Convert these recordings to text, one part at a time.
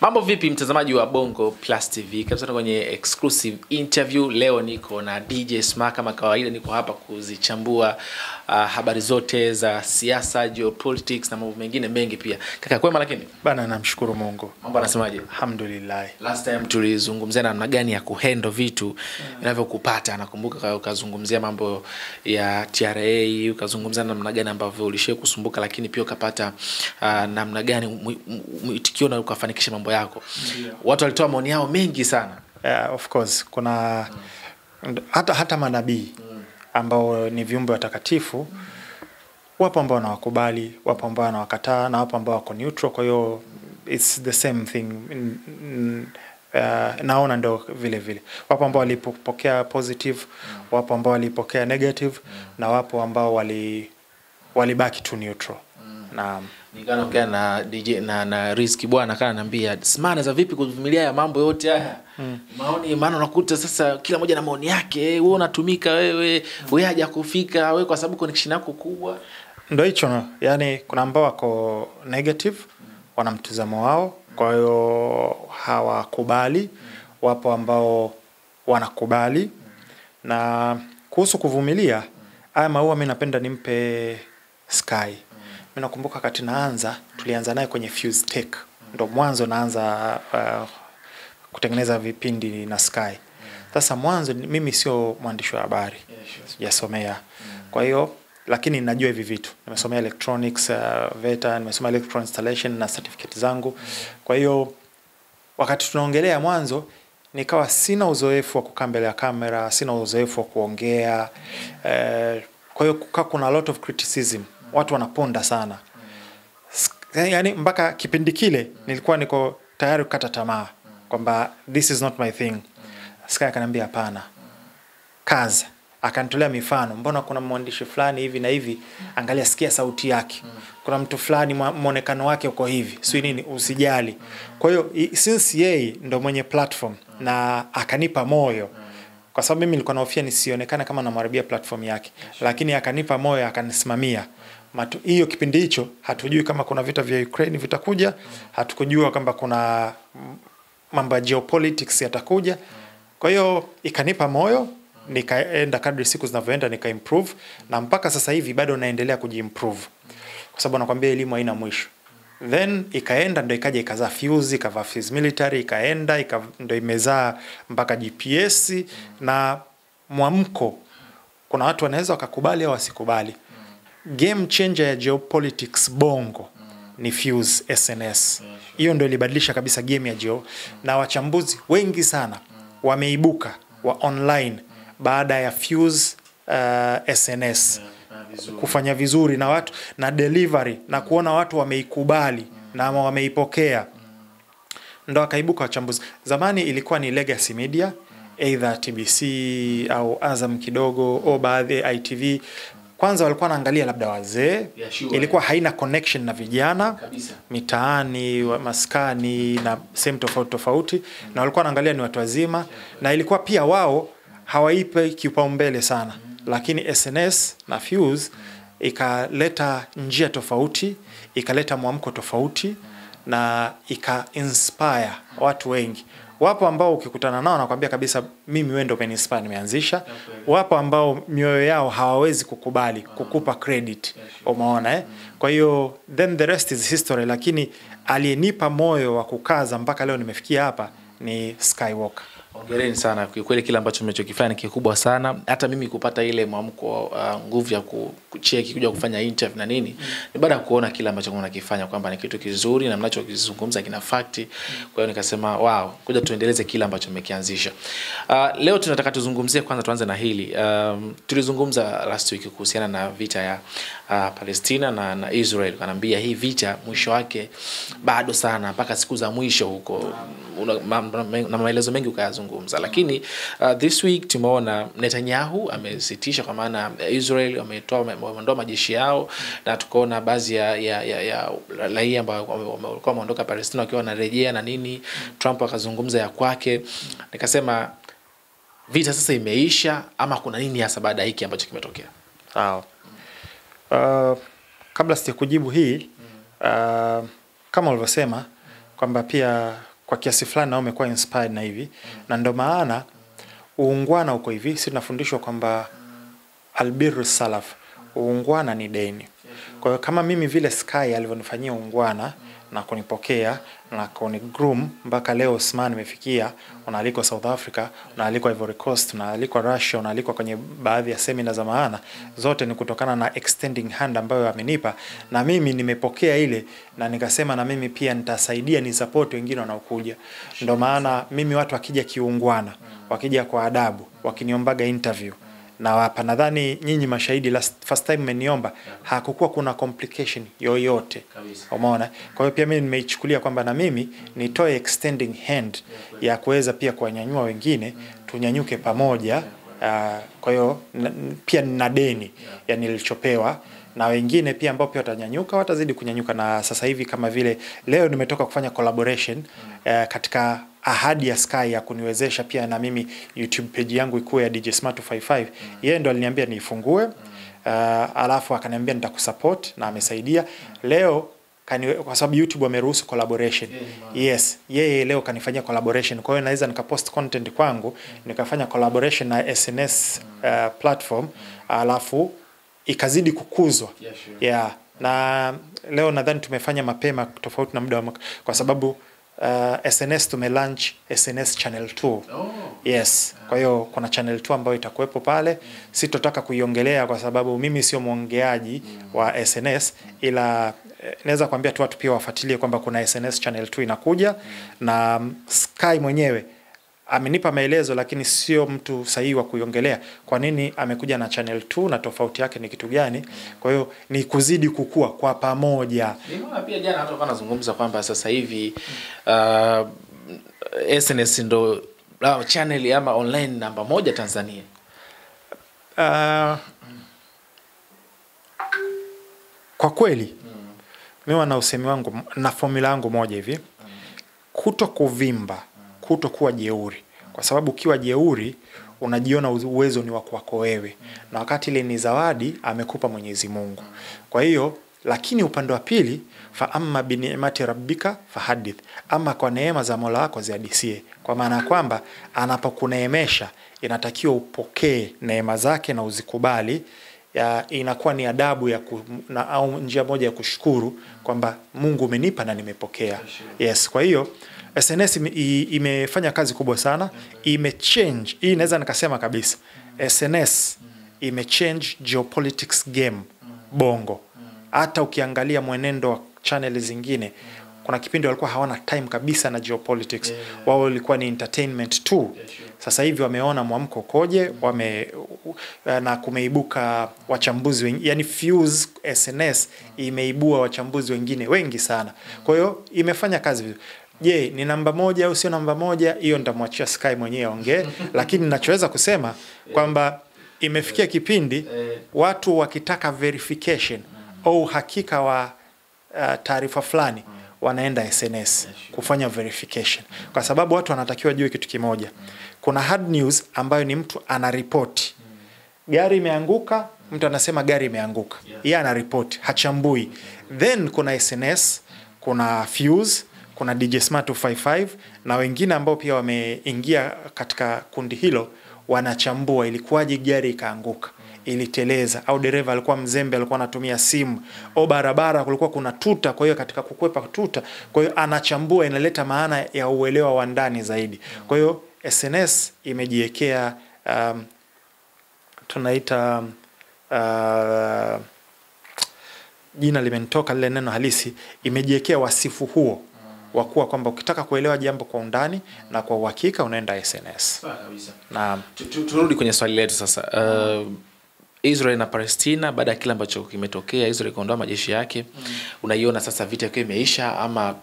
Mambo vipi mtazamaji wa Bongo Plus TV? Karibu sana kwenye exclusive interview. Leo niko na DJ Sma kama kawaida, niko hapa kuzichambua habari zote za siasa, geopolitics na mambo mengine mengi pia. Kaka kwema lakini? Bana namshukuru Mungu. Mambo anasemaje? Alhamdulillah. Last time tulizungumzia namna gani ya kuhandle vitu vinavyokupata. Nakumbuka ukazungumzia mambo ya TRA, ukazungumzia namna gani ambavyo ulishia kusumbuka lakini pia ukapata namna gani mwitikio na ukafanikisha mambo yako. Watu walitoa maoni yao mengi sana. Of course kuna hata manabii ambao ni viumbe watakatifu, wapo ambao wanawakubali, wapo ambao wanawakataa, na wapo ambao wako neutral. Kwa hiyo it's the same thing. Naona ndo vile vile wapo ambao walipokea positive, wapo ambao walipokea negative, na wapo ambao walibaki tu neutral. Na nikaongea na DJ na Rizky bwana kana ananiambia Smana za vipi kuvumilia ya mambo yote haya. Maoni maana unakuta sasa kila mmoja na maoni yake, wewe unatumika, wewe haja kufika, wewe kwa sababu connection yako kubwa. Ndio hicho, yani kuna ambao wako negative, wana mtazamo wao, kwa hiyo hawakubali. Wapo ambao wanakubali. Na kuhusu kuvumilia, haya maua mimi napenda nimpe Sky. Mimi nakumbuka wakati naanza, tulianza naye kwenye Fuse Tech. Ndio mwanzo naanza kutengeneza vipindi na Sky. Sasa mwanzo mimi sio mwandishi wa habari. Sijasomea. Kwa hiyo lakini najua hivi vitu. Nimesomea electronics, VETA, nimesomea electronic installation na certificate zangu. Kwa hiyo wakati tunaongelea mwanzo nikawa sina uzoefu wa kukaa mbele ya kamera, sina uzoefu wa kuongea. Kwa hiyo kuna a lot of criticism. Watu wanaponda sana. Yani mpaka kipindi kile nilikuwa niko tayari kukata tamaa kwamba this is not my thing. Sky akaniambia hapana, kaza. Akanitolea mifano, mbona kuna mwandishi fulani hivi na hivi, angalia sikia sauti yake. Kuna mtu fulani muonekano wake uko hivi, sio nini, usijali. Kwa hiyo since yeye ndo mwenye platform na akanipa moyo, kwa sababu mimi nilikuwa nahofia nisionekane kama namharibia platform yake, lakini akanipa moyo, akanisimamia. Hiyo kipindi hicho hatujui kama kuna vita vya Ukraine vitakuja, hatukujua kama kuna mambo ya geopolitics yatakuja. Kwa hiyo ikanipa moyo, nikaenda kadri siku zinavyoenda nika-improve, na mpaka sasa hivi bado naendelea kuji-improve. Kwa sababu nakwambia elimu haina mwisho. Then ikaenda ndo ikaja ikazaa Fuse, ikavaa Fuse Military, ikaenda ndo imezaa mpaka GPS na mwamko. Kuna watu wanaweza wakakubali au wasikubali. Game changer ya geopolitics Bongo ni Fuse SNS. Hiyo ndio ilibadilisha kabisa game ya geo, na wachambuzi wengi sana wameibuka wa online baada ya Fuse SNS kufanya vizuri na watu na delivery na kuona watu wameikubali na wameipokea, ndo akaibuka wachambuzi. Zamani ilikuwa ni legacy media, either TBC au Azam kidogo au baadhi ITV. Kwanza walikuwa wanaangalia labda wazee, ilikuwa haina connection na vijana mitaani, maskani na sehemu tofauti, na walikuwa wanaangalia ni watu wazima, na ilikuwa pia wao hawaipe kipaumbele sana. Lakini SNS na Fuse ikaleta njia tofauti, ikaleta mwamko tofauti, na ika-inspire watu wengi. Wapo ambao ukikutana nao nakwambia kabisa mimi wewe ndio umeninspire, nimeanzisha. Wapo ambao mioyo yao hawawezi kukubali kukupa credit, umeona Kwa hiyo then the rest is history, lakini aliyenipa moyo wa kukaza mpaka leo nimefikia hapa ni Skywalker. Hongereni sana, kwa kweli kile ambacho mmechokifanya ni kikubwa sana. Hata mimi kupata ile mwamko, nguvu ya kucheki kuja kufanya interview na nini, ni baada ya kuona kile ambacho mnakifanya kwamba ni kitu kizuri na mnachokizungumza kina fact. Kwa hiyo nikasema wow, kuja tuendeleze kile ambacho mmekianzisha. Leo tunataka tuzungumzie, kwanza tuanze na hili. Tulizungumza last week kuhusiana na vita ya Palestina na Israel. Kanaambia hii vita mwisho wake bado sana mpaka siku za mwisho huko, na maelezo mengi ukayazungumza. Lakini this week tumeona Netanyahu amesitisha, kwa maana Israel wameondoa majeshi yao, na tukaona baadhi ya raia ambao walikuwa wameondoka Palestina wakiwa wanarejea na nini. Trump akazungumza ya kwake. Nikasema vita sasa imeisha ama kuna nini hasa baada hiki ambacho kimetokea? Sawa. Kabla sija kujibu hii, kama ulivyosema kwamba pia kwa kiasi fulani nao umekuwa inspired na hivi. Na ndio maana uungwana uko hivi, sisi tunafundishwa kwamba albirru salaf, uungwana ni deni. Kwa hiyo kama mimi vile Sky alivyonifanyia uungwana na kunipokea na kunigroom mpaka leo Osman imefikia, unaalikwa South Africa, unaalikwa Ivory Coast, unaalikwa Russia, unaalikwa kwenye baadhi ya seminar za maana, zote ni kutokana na extending hand ambayo amenipa, na mimi nimepokea ile na nikasema na mimi pia nitasaidia ni support wengine wanaokuja. Ndio maana mimi watu wakija kiungwana, wakija kwa adabu, wakiniombaga interview na hapa, nadhani nyinyi mashahidi, first time mmeniomba hakukuwa kuna complication yoyote, umeona. Kwa hiyo pia mimi nimeichukulia kwamba na mimi nitoe extending hand ya kuweza pia kuwanyanyua wengine, tunyanyuke pamoja. Kwa hiyo pia nina deni ya nilichopewa, na wengine pia ambao pia watanyanyuka watazidi kunyanyuka. Na sasa hivi kama vile leo nimetoka kufanya collaboration katika ahadi ya Sky ya kuniwezesha pia na mimi YouTube page yangu ikuwe ya DJ Smart 255. Yeye ndo aliniambia niifungue, alafu akaniambia nitakusupport, na amesaidia. Leo kwa sababu YouTube wameruhusu collaboration. Yes, yeye leo kanifanyia collaboration. Kwa hiyo naweza nikapost content kwangu, nikafanya collaboration na SNS platform, alafu ikazidi kukuzwa. Yeah. Na leo nadhani tumefanya mapema tofauti na muda, kwa sababu SNS tumelaunch SNS channel 2. Yes. Kwa hiyo kuna channel 2 ambayo itakuwepo pale. Sitotaka kuiongelea kwa sababu mimi sio mwongeaji wa SNS, ila naweza kuambia tu watu pia wafuatilie kwamba kuna SNS channel 2 inakuja, na Sky mwenyewe amenipa maelezo, lakini sio mtu sahihi wa kuiongelea kwa nini amekuja na channel 2 na tofauti yake ni kitu gani. Kwa hiyo ni kuzidi kukua kwa pamoja. Nimeona pia jana watu wanazungumza kwamba sasa hivi SNS ndo channel ama online namba 1 Tanzania. Kwa kweli mimi na usemi wangu na formula yangu moja hivi, kuto kuvimba, kuto kuwa jeuri, kwa sababu ukiwa jeuri unajiona uwezo ni wako wako wewe, na wakati ile ni zawadi amekupa Mwenyezi Mungu. Kwa hiyo lakini upande wa pili, fa amma bi ni'mati rabbika fahadith, ama kwa neema za Mola wako zihadisie, kwa maana kwamba anapokuneemesha inatakiwa upokee neema zake na uzikubali. Inakuwa ni adabu ya au njia moja ya kushukuru kwamba Mungu umenipa na nimepokea. Yes, kwa hiyo SNS imefanya kazi kubwa sana, imechange. Hii naweza nikasema kabisa SNS imechange geopolitics game Bongo. Hata ukiangalia mwenendo wa channel zingine, kuna kipindi walikuwa hawana time kabisa na geopolitics. Wao walikuwa ni entertainment tu. Sasa hivi wameona mwamko koje, na kumeibuka wachambuzi wengi, yani Fuse SNS imeibua wachambuzi wengine wengi sana. Kwa hiyo imefanya kazi vizuri. Je, ni namba 1 au sio namba 1? Hiyo nitamwachia Sky mwenyewe aongee, lakini ninachoweza kusema kwamba imefikia kipindi watu wakitaka verification au hakika wa taarifa fulani wanaenda SNS kufanya verification, kwa sababu watu wanatakiwa jue kitu kimoja. Kuna hard news ambayo ni mtu anaripoti gari imeanguka, mtu anasema gari imeanguka, yeye anaripoti, hachambui. Then kuna SNS, kuna Fuse, kuna DJ Smart 255 na wengine ambao pia wameingia katika kundi hilo, wanachambua ilikuwaje gari ikaanguka, iliteleza au dereva alikuwa mzembe, alikuwa anatumia simu, au barabara kulikuwa kuna tuta, kwa hiyo katika kukwepa tuta, kwa hiyo anachambua, inaleta maana ya uelewa wa ndani zaidi. Kwa hiyo SNS imejiwekea tunaita jina limenitoka lile neno halisi, imejiwekea wasifu huo wa kuwa kwamba ukitaka kuelewa jambo kwa undani na kwa uhakika unaenda SNS. Sawa kabisa. Na turudi kwenye swali letu sasa. Israel na Palestina, baada ya kile ambacho kimetokea, Israel kuondoa majeshi yake, unaiona sasa vita yake imeisha ama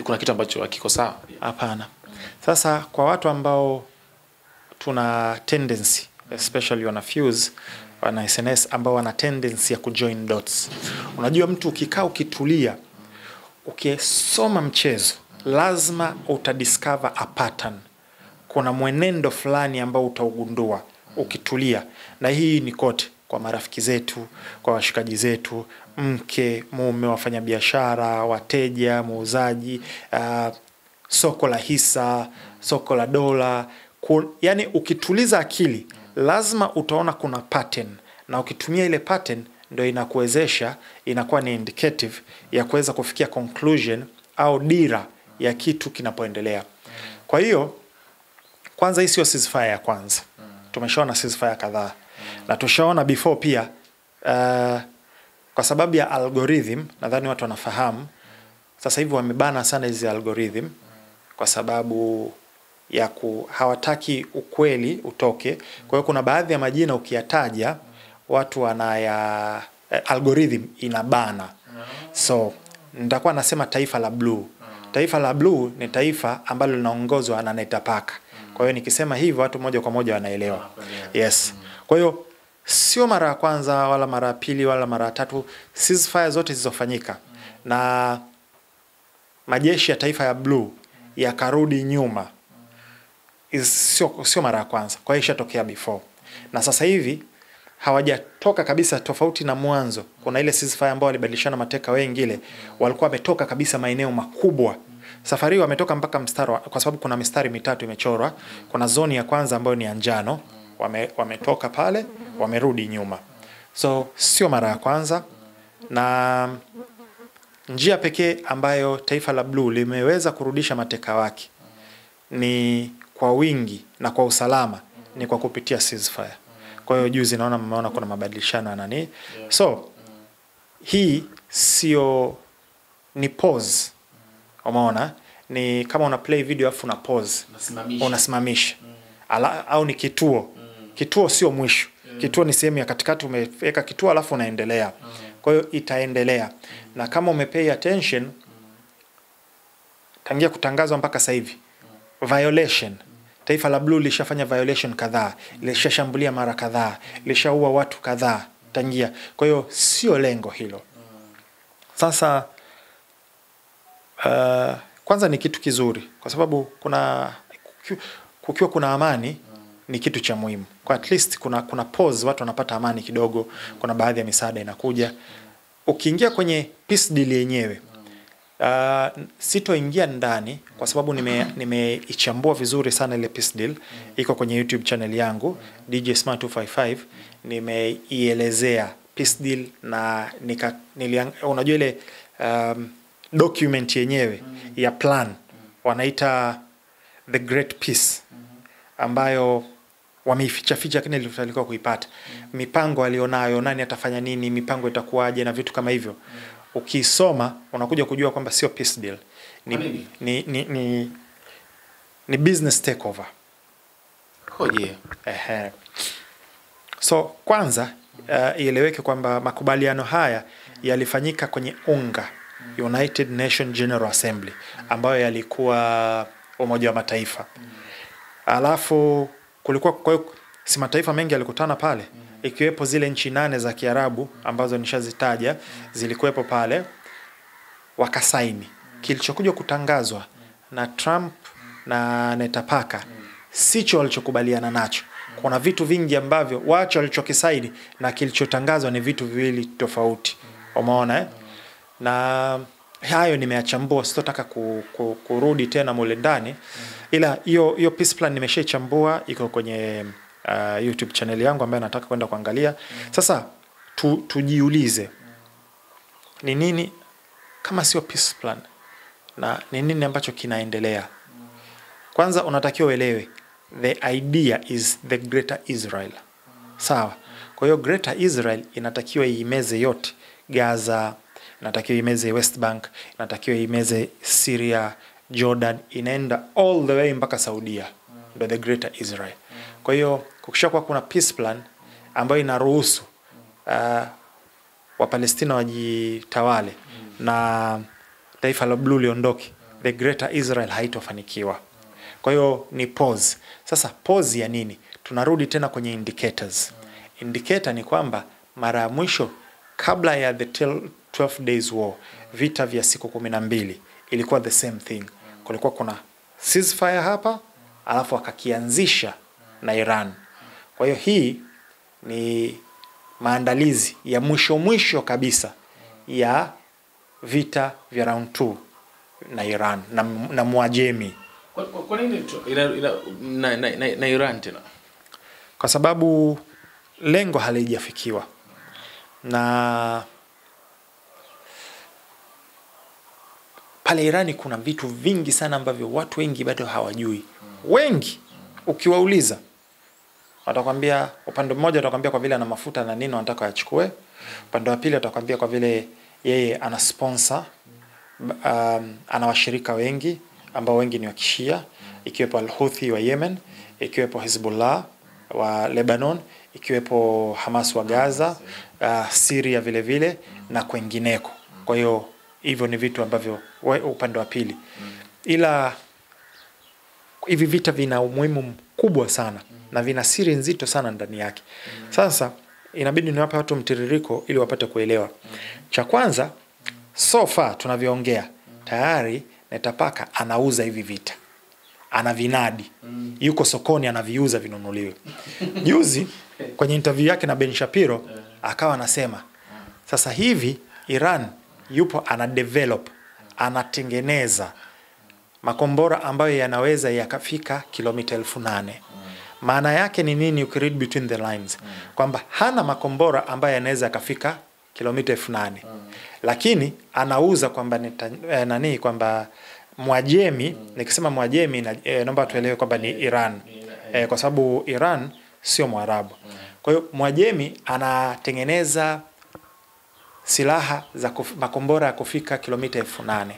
kuna kitu ambacho hakiko sawa? Hapana. Sasa kwa watu ambao tuna tendency, especially wana Fuse, wana SNS ambao wana tendency ya kujoin dots. Unajua mtu ukikaa ukitulia, ukisoma mchezo, lazima utadiscover a pattern. Kuna mwenendo fulani ambao utaugundua ukitulia. Na hii ni kote kwa marafiki zetu, kwa washikaji zetu, mke, mume, wafanya biashara, wateja, muuzaji, soko la hisa, soko la dola. Yani ukituliza akili lazima utaona kuna pattern, na ukitumia ile pattern ndio inakuwezesha, inakuwa ni indicative ya kuweza kufikia conclusion au dira ya kitu kinapoendelea. Kwa hiyo kwanza hii sio ceasefire ya kwanza. Tumeshaona ceasefire kadhaa. Na tushaona before pia kwa sababu ya algorithm, nadhani watu wanafahamu sasa hivi wamebana sana hizi algorithm kwa sababu ya hawataki ukweli utoke. Kwa hiyo kuna baadhi ya majina ukiyataja watu algorithm inabana. So nitakuwa nasema taifa la blue. Taifa la blue ni taifa ambalo linaongozwa na Netapaka. Kwa hiyo nikisema hivyo watu moja kwa moja wanaelewa. Yes. Kwa hiyo sio mara ya kwanza wala mara ya pili wala mara ya tatu, ceasefire zote zilizofanyika na majeshi ya taifa ya blue yakarudi nyuma, sio mara ya kwanza. Kwa hiyo ishatokea before. Na sasa hivi hawajatoka kabisa, tofauti na mwanzo. Kuna ile ceasefire ambao walibadilishana mateka wengi, ile walikuwa wametoka kabisa maeneo makubwa. Safari hii wametoka mpaka mstari, kwa sababu kuna mistari mitatu imechorwa. Kuna zoni ya kwanza ambayo ni njano, wametoka pale, wamerudi nyuma. So sio mara ya kwanza, na njia pekee ambayo taifa la blue limeweza kurudisha mateka wake ni kwa wingi na kwa usalama ni kwa kupitia ceasefire. Kwa hiyo juzi naona mmeona kuna mabadilishano nani. So hii sio ni pause. Umeona? Ni kama una play video afu una pause, unasimamisha. Au ni kituo. Kituo sio mwisho. Kituo ni sehemu ya katikati, umeweka kituo alafu unaendelea. Kwa hiyo itaendelea. Na kama umepay attention tangia kutangazwa mpaka sasa hivi, violation, taifa la blue lishafanya violation kadhaa, lishashambulia mara kadhaa, lishaua watu kadhaa tangia. Kwa hiyo sio lengo hilo. Sasa kwanza ni kitu kizuri kwa sababu kukiwa kuna amani ni kitu cha muhimu. Kwa at least kuna pause, watu wanapata amani kidogo, kuna baadhi ya misaada inakuja. Ukiingia kwenye peace deal yenyewe, sitoingia ndani kwa sababu nimeichambua vizuri sana ile peace deal. Iko kwenye YouTube channel yangu DJ Smart 255, nimeielezea peace deal na unajua ile document yenyewe ya plan wanaita The Great Peace, ambayo wameificha lakini ilifanikiwa kuipata. Mipango alionayo, nani atafanya nini, mipango itakuwaje na vitu kama hivyo. Ukisoma unakuja kujua kwamba sio peace deal. Ni business takeover. Koje. So kwanza ieleweke kwamba makubaliano haya yalifanyika kwenye UNGA, United Nations General Assembly, ambayo yalikuwa Umoja wa Mataifa. Alafu kulikuwa, kwa hiyo si mataifa mengi yalikutana pale, ikiwepo zile nchi 8 za Kiarabu ambazo nishazitaja zilikuwepo pale, wakasaini. Kilichokuja kutangazwa na Trump na Netapaka sicho walichokubaliana nacho. Kuna vitu vingi ambavyo wacho walichokisaini na kilichotangazwa ni vitu viwili tofauti. Umeona Na hayo nimeachambua, sitotaka kurudi tena mule ndani, ila hiyo peace plan nimeshaichambua, iko kwenye YouTube channel yangu ambayo nataka kwenda kuangalia. Sasa tujiulize ni nini kama sio peace plan, na ni nini ambacho kinaendelea. Kwanza unatakiwa uelewe the idea is the greater Israel. Sawa? Kwa hiyo greater Israel inatakiwa iimeze yote, Gaza, inatakiwa imeze West Bank, inatakiwa imeze Syria, Jordan, inaenda all the way mpaka Saudia. Ndio the greater Israel. Kwa hiyo kukishakuwa kuna peace plan ambayo inaruhusu wa Palestina wajitawale na taifa la blue liondoke, the greater Israel haitofanikiwa. Kwa hiyo ni pause. Sasa pause ya nini? Tunarudi tena kwenye indicators. Indicator ni kwamba mara ya mwisho kabla ya the 12 days war, vita vya siku 12, ilikuwa the same thing. Kulikuwa kuna ceasefire hapa, alafu akakianzisha na Iran. Kwa hiyo hii ni maandalizi ya mwisho kabisa ya vita vya round 2 na Iran na Mwajemi. Kwa nini na Iran tena? Kwa sababu lengo halijafikiwa. Na pale Irani kuna vitu vingi sana ambavyo watu wengi bado hawajui. Wengi ukiwauliza watakwambia, upande mmoja watakwambia kwa vile ana mafuta na nini wanataka achukue. Upande wa pili watakwambia kwa vile yeye ana sponsor, ana washirika wengi ambao wengi ni wa Kishia, ikiwepo Al-Houthi wa Yemen, ikiwepo Hezbollah wa Lebanon, ikiwepo Hamas wa Gaza, Syria vile vile na kwengineko. Kwa hiyo hivyo ni vitu ambavyo upande wa pili. Ila hivi vita vina umuhimu mkubwa sana na vina siri nzito sana ndani yake. Sasa inabidi niwape watu mtiririko ili wapate kuelewa. Cha kwanza, so far tunavyoongea tayari Netapaka anauza hivi vita. Anavinadi. Yuko sokoni anaviuza vinunuliwe. Juzi kwenye interview yake na Ben Shapiro akawa anasema sasa hivi Iran yupo anadevelop, anatengeneza makombora ambayo yanaweza yakafika kilomita 8,000. Maana yake ni nini ukiread between the lines? Kwamba hana makombora ambayo yanaweza yakafika kilomita 8,000. Lakini anauza kwamba kwamba Mwajemi, nikisema Mwajemi naomba tuelewe kwamba ni Iran. Kwa sababu Iran sio Mwarabu. Kwa hiyo Mwajemi anatengeneza silaha za makombora ya kufika kilomita 8,000.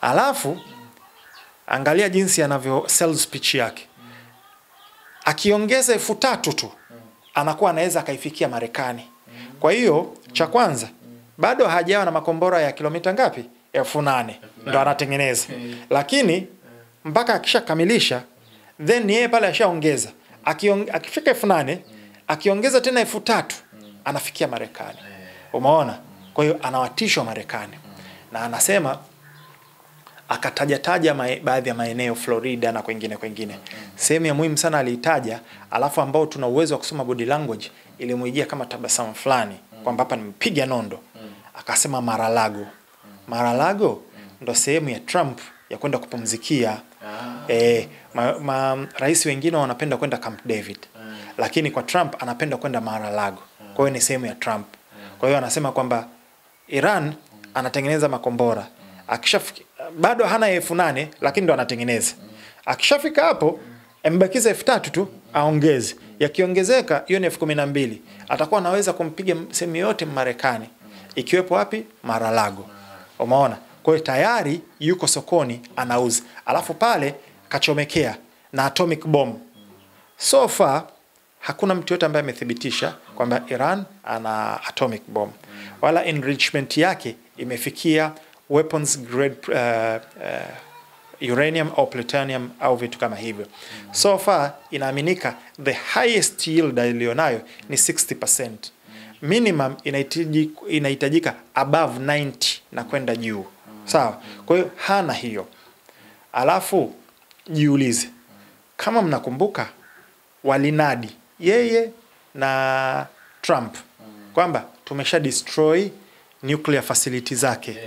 Alafu angalia jinsi anavyo sales pitch yake. Akiongeza 3,000 tu anakuwa anaweza akaifikia Marekani. Kwa hiyo cha kwanza bado hajawa na makombora ya kilomita ngapi? 8,000 ndo anatengeneza. Lakini mpaka akishakamilisha then yeye pale ashaongeza. Akifika 8,000 akiongeza tena 3,000 anafikia Marekani. Umeona? Kwa hiyo anawatisha Marekani. Na anasema akataja baadhi ya maeneo Florida na kwingine. Sehemu ya muhimu sana aliitaja, alafu ambao tuna uwezo wa kusoma body language ilimuijia kama tabasamu fulani kwamba hapa nimepiga nondo. Akasema Mar-a-Lago. Mar-a-Lago ndo sehemu ya Trump ya kwenda kupumzikia. Rais wengine wanapenda kwenda Camp David. Lakini kwa Trump anapenda kwenda Mar-a-Lago. Kwa hiyo ni sehemu ya Trump. Kwa hiyo anasema kwamba Iran anatengeneza makombora. Akishafika bado hana 8,000 lakini ndo anatengeneza. Akishafika hapo mbakiza 3,000 tu aongeze. Yakiongezeka hiyo ni 12,000. Atakuwa anaweza kumpiga sehemu yote Marekani. Ikiwepo wapi? Mar-a-Lago. Umeona? Kwa hiyo tayari yuko sokoni anauza. Alafu pale kachomekea na atomic bomb. So far hakuna mtu yote ambaye amethibitisha kwamba Iran ana atomic bomb. Wala enrichment yake imefikia weapons grade uranium au plutonium au vitu kama hivyo. So far inaaminika the highest yield ilionayo ni 60%. Minimum inahitajika above 90 na kwenda juu. Sawa? Kwa hiyo hana hiyo. Alafu jiulize, kama mnakumbuka walinadi yeye na Trump kwamba tumesha destroy nuclear facility zake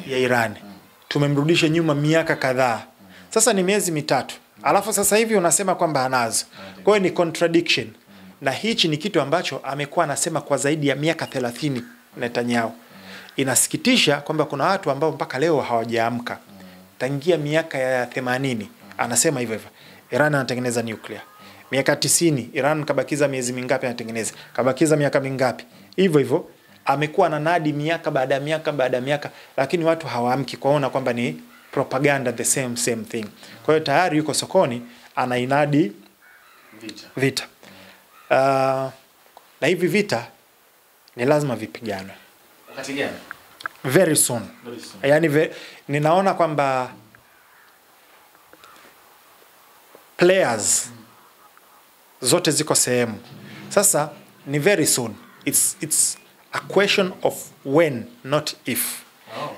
ya Iran. Tumemrudisha nyuma miaka kadhaa. Sasa ni miezi 3. Alafu sasa hivi unasema kwamba anazo. Kwa hiyo ni contradiction. Na hichi ni kitu ambacho amekuwa anasema kwa zaidi ya miaka 30 Netanyahu. Inasikitisha kwamba kuna watu ambao mpaka leo hawajaamka. Tangia miaka ya 80 anasema hivyo hivyo. Iran anatengeneza nuclear. Miaka 90 Iran kabakiza miezi mingapi anatengeneza? Kabakiza miaka mingapi? Hivyo hivyo amekuwa ananadi miaka baada ya miaka, lakini watu hawaamki kuona kwamba ni propaganda, the same thing. Kwa hiyo tayari yuko sokoni anainadi vita. Na hivi vita ni lazima vipiganwe. Wakati gani? Very soon. Yaani ninaona kwamba players zote ziko sehemu. Sasa ni very soon. It's a question of when, not if.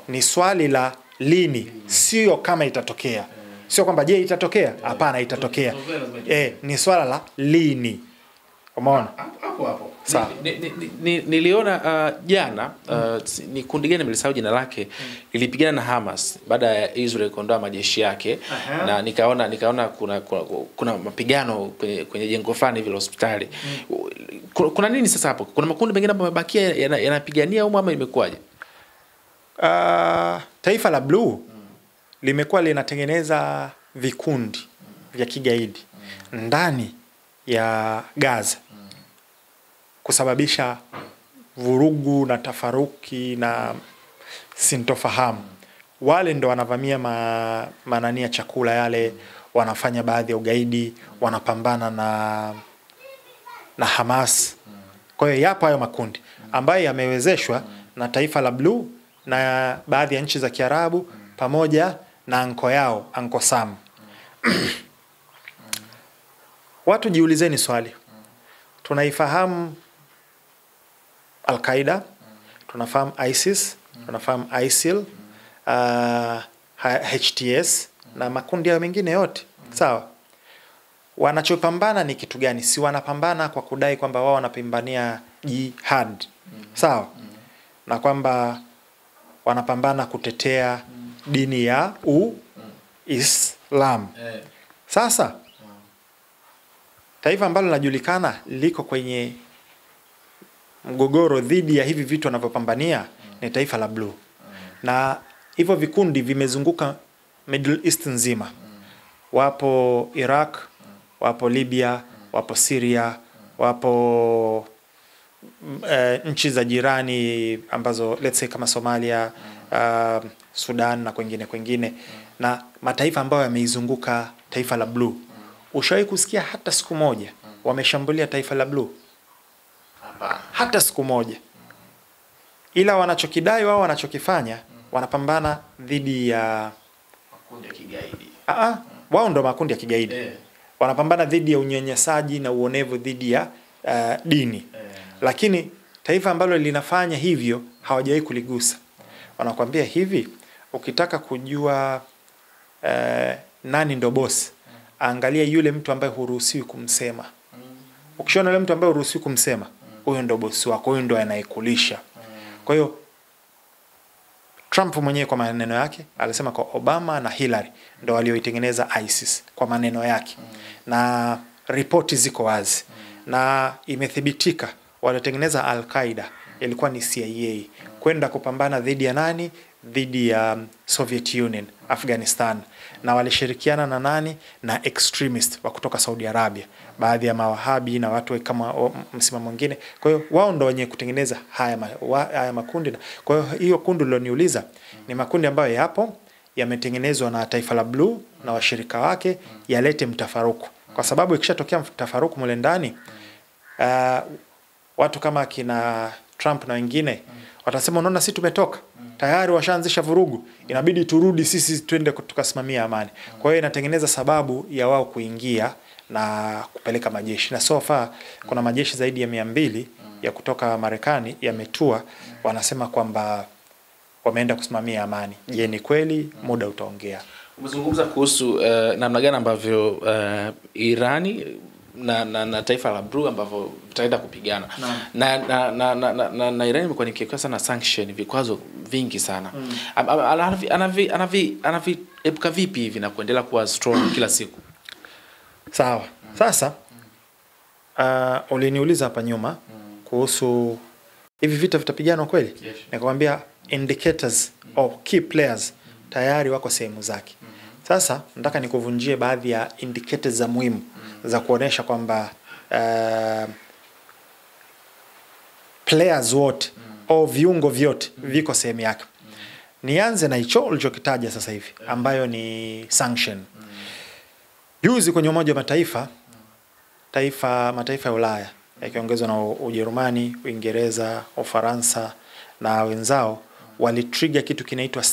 Ni swali la lini, sio kama itatokea. Sio kwamba je itatokea? Hapana, itatokea. Ni swala la lini. Umeona? Hapo Sawa. Niliona jana ni kundi gani nimelisahau jina lake, ilipigana na Hamas baada ya Israel kuondoa majeshi yake. Na nikaona kuna mapigano kwenye jengo fulani hivi la hospitali. Kuna nini sasa hapo? Kuna makundi mengine ambayo yamebakia yanapigania au ama imekuwaje? Taifa la Blue limekuwa linatengeneza vikundi vya kigaidi ndani ya Gaza kusababisha vurugu na tafaruki na sintofahamu. Wale ndo wanavamia manania chakula yale, wanafanya baadhi ya ugaidi, wanapambana na Hamas. Kwa hiyo yapo hayo makundi ambayo yamewezeshwa na taifa la Blue na baadhi ya nchi za Kiarabu pamoja na anko yao, Anko Sam. Watu jiulizeni swali. Tunaifahamu Al-Qaeda, tunafahamu ISIS, tunafahamu ISIL, HTS na makundi ya mengine yote. Sawa. Wanachopambana ni kitu gani? Si wanapambana kwa kudai kwamba wao wanapambania jihad. Sawa. Na kwamba wanapambana kutetea dini ya Islam. Sasa taifa ambalo linajulikana liko kwenye mgogoro dhidi ya hivi vitu wanavyopambania ni taifa la Blue. Na hivyo vikundi vimezunguka Middle East nzima. Wapo Iraq, wapo Libya, wapo Syria, wapo nchi za jirani ambazo let's say kama Somalia, Sudan na kwingine na mataifa ambayo yameizunguka taifa la Blue. Ushawahi kusikia hata siku moja wameshambulia taifa la Blue? Hapana. Hata siku moja. Ila wanachokidai wao wanachokifanya wanapambana dhidi ya makundi ya kigaidi. Wao ndo makundi ya kigaidi. Wanapambana dhidi ya unyanyasaji na uonevu dhidi ya dini. Lakini taifa ambalo linafanya hivyo hawajawahi kuligusa. Wanakuambia hivi, ukitaka kujua nani ndo boss, angalia yule mtu ambaye huruhusiwi kumsema. Ukishaona yule mtu ambaye huruhusiwi kumsema, huyo ndo boss wako, huyo ndo anayekulisha. Kwa hiyo Trump mwenyewe kwa maneno yake alisema kwa Obama na Hillary ndo walioitengeneza ISIS kwa maneno yake. Na ripoti ziko wazi. Na imethibitika waliotengeneza Al-Qaeda ilikuwa ni CIA kwenda kupambana dhidi ya nani? Dhidi ya Soviet Union, Afghanistan. Na walishirikiana na nani? Na extremist wa kutoka Saudi Arabia, baadhi ya mawahabi na watu kama msimamo mwingine. Kwa hiyo wao ndo wenye kutengeneza haya makundi. Kwa hiyo hiyo kundi liloniuliza ni makundi ambayo yapo yametengenezwa na taifa la Blue na washirika wake yalete mtafaruku. Kwa sababu ikishatokea mtafaruku mule ndani, watu kama kina Trump na wengine watasema unaona sisi tumetoka tayari washaanzisha vurugu, inabidi turudi sisi twende tukasimamia amani. Kwa hiyo inatengeneza sababu ya wao kuingia na kupeleka majeshi. Na so far kuna majeshi zaidi ya 200 ya kutoka Marekani yametua, wanasema kwamba wameenda kusimamia amani. Je, ni kweli? Muda utaongea. Umezungumza kuhusu namna gani ambavyo Irani na taifa la Blue ambavyo vitaenda kupigana. Na Irani imekuwa nikiweka sana sanction, vikwazo vingi sana. Anaepuka vipi hivi na kuendelea kuwa strong kila siku? Sawa. Sasa uliniuliza hapa nyuma kuhusu hivi vita vitapigana kweli? Yes. Nikamwambia indicators or key players tayari wako sehemu zake. Sasa nataka nikuvunjie baadhi ya indicators za muhimu za kuonesha kwamba players wote au viungo vyote viko sehemu yake. Nianze na hicho ulichokitaja sasa hivi ambayo ni sanction. Juzi kwenye Umoja wa Mataifa, mataifa ya Ulaya yakiongozwa na Ujerumani, Uingereza, Ufaransa na wenzao walitrigger kitu kinaitwa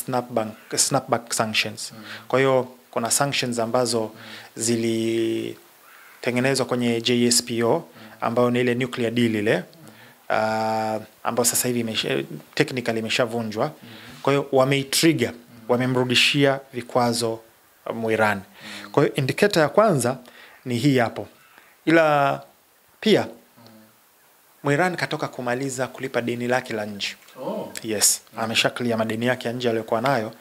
snapback sanctions. Kwa hiyo kuna sanctions ambazo zilitengenezwa kwenye JSPO ambayo ni ile nuclear deal ile ambayo sasa hivi technically imeshavunjwa. Kwa hiyo wameitrigger, wamemrudishia vikwazo Iran. Kwa hiyo indicator ya kwanza ni hii hapo. Ila pia Mwirani katoka kumaliza kulipa deni lake la nje. Yes, amesha clear madeni yake ya nje aliyokuwa nayo,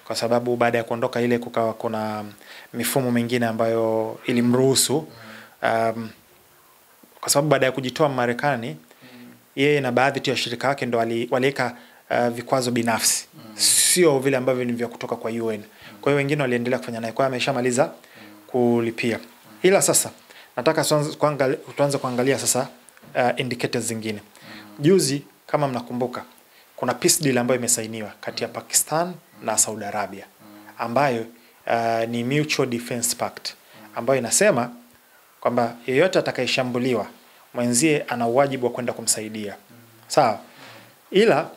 kwa sababu baada ya kuondoka ile kukawa kuna mifumo mingine ambayo ilimruhusu kwa sababu baada ya kujitoa Marekani, yeye na baadhi tu ya shirika yake ndo waliweka vikwazo binafsi, sio vile ambavyo ni vya kutoka kwa UN. Kwa hiyo wengine waliendelea kufanya naye, kwa hiyo ameshamaliza kulipia. Ila sasa nataka tuanze kuangalia sasa indicators zingine. Juzi kama mnakumbuka, kuna peace deal ambayo imesainiwa kati ya Pakistan na Saudi Arabia, ambayo ni Mutual Defense Pact, ambayo inasema kwamba yeyote atakayeshambuliwa mwenzie ana wajibu wa kwenda kumsaidia. Sawa? Ila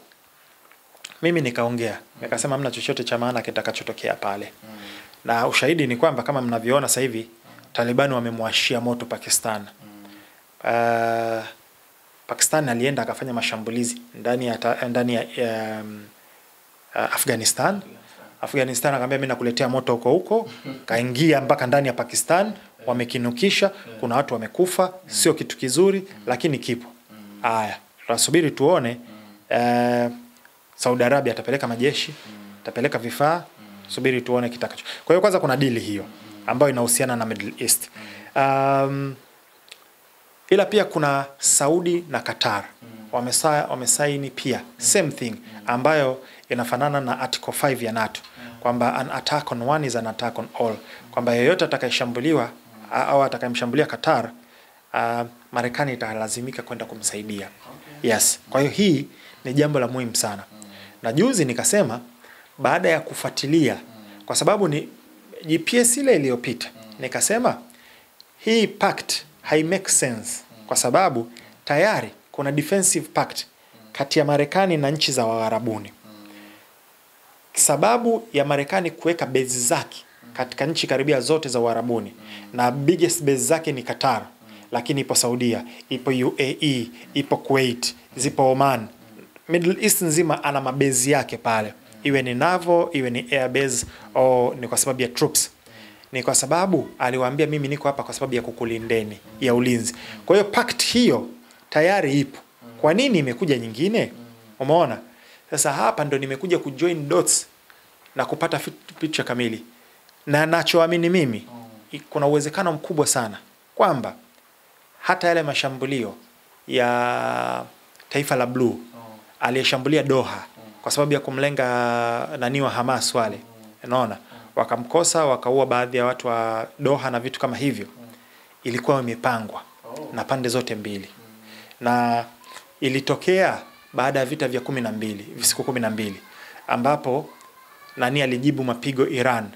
mimi nikaongea, nikasema hamna chochote cha maana kitakachotokea pale. Na ushahidi ni kwamba kama mnavyoona sasa hivi Taliban wamemwashia moto Pakistan. Pakistan alienda akafanya mashambulizi ndani ya Afghanistan. Afghanistan akamwambia mimi nakuletea moto huko, kaingia mpaka ndani ya Pakistan, wamekinukisha, kuna watu wamekufa, sio kitu kizuri lakini kipo. Haya, tunasubiri tuone Saudi Arabia atapeleka majeshi, atapeleka vifaa, subiri tuone kitakacho. Kwa hiyo kwanza kuna deal hiyo ambayo inahusiana na Middle East. Ila pia kuna Saudi na Qatar wamesaini pia same thing ambayo inafanana na Article 5 ya NATO, kwamba an attack on one is an attack on all, kwamba yeyote atakayeshambuliwa au atakayemshambulia Qatar, Marekani italazimika kwenda kumsaidia. Yes, kwa hiyo hii ni jambo la muhimu sana. Na juzi nikasema baada ya kufuatilia, kwa sababu ni GPS ile iliyopita, nikasema hii pact hai make sense kwa sababu tayari kuna defensive pact kati ya Marekani na nchi za Waarabuni. Sababu ya Marekani kuweka base zake katika nchi karibia zote za Waarabuni, na biggest base zake ni Qatar, lakini ipo Saudia, ipo UAE, ipo Kuwait, zipo Oman. Middle East nzima ana mabezi yake pale, iwe ni naval, iwe ni air base, au ni kwa sababu ya troops. Ni kwa sababu aliwaambia mimi niko hapa kwa sababu ya kukulindeni, ya ulinzi. Kwa hiyo pact hiyo tayari ipo. Kwa nini imekuja nyingine? Umeona? Sasa hapa ndo nimekuja kujoin dots na kupata picture kamili. Na nachoamini mimi, kuna uwezekano mkubwa sana kwamba hata yale mashambulio ya taifa la blue aliyeshambulia Doha kwa sababu ya kumlenga nani wa Hamas wale, unaona, wakamkosa, wakaua baadhi ya watu wa Doha na vitu kama hivyo, ilikuwa imepangwa na pande zote mbili. Na ilitokea baada ya vita vya 12, siku 12, ambapo nani alijibu mapigo Iran,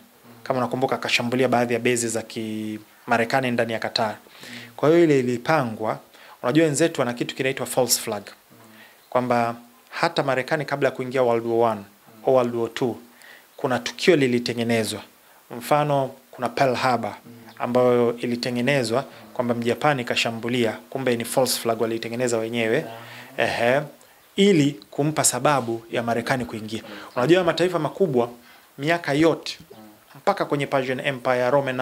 kama unakumbuka, akashambulia baadhi ya base za Marekani ndani ya Qatar. Kwa hiyo ile ilipangwa. Unajua wenzetu wana kitu kinaitwa false flag, kwamba hata Marekani kabla ya kuingia World War 1 au World War 2 kuna tukio lilitengenezwa. Mfano kuna Pearl Harbor ambayo ilitengenezwa kwamba Mjapani kashambulia, kumbe ni false flag walitengeneza wenyewe. Ili kumpa sababu ya Marekani kuingia. Unajua mataifa makubwa miaka yote mpaka kwenye Persian Empire, Roman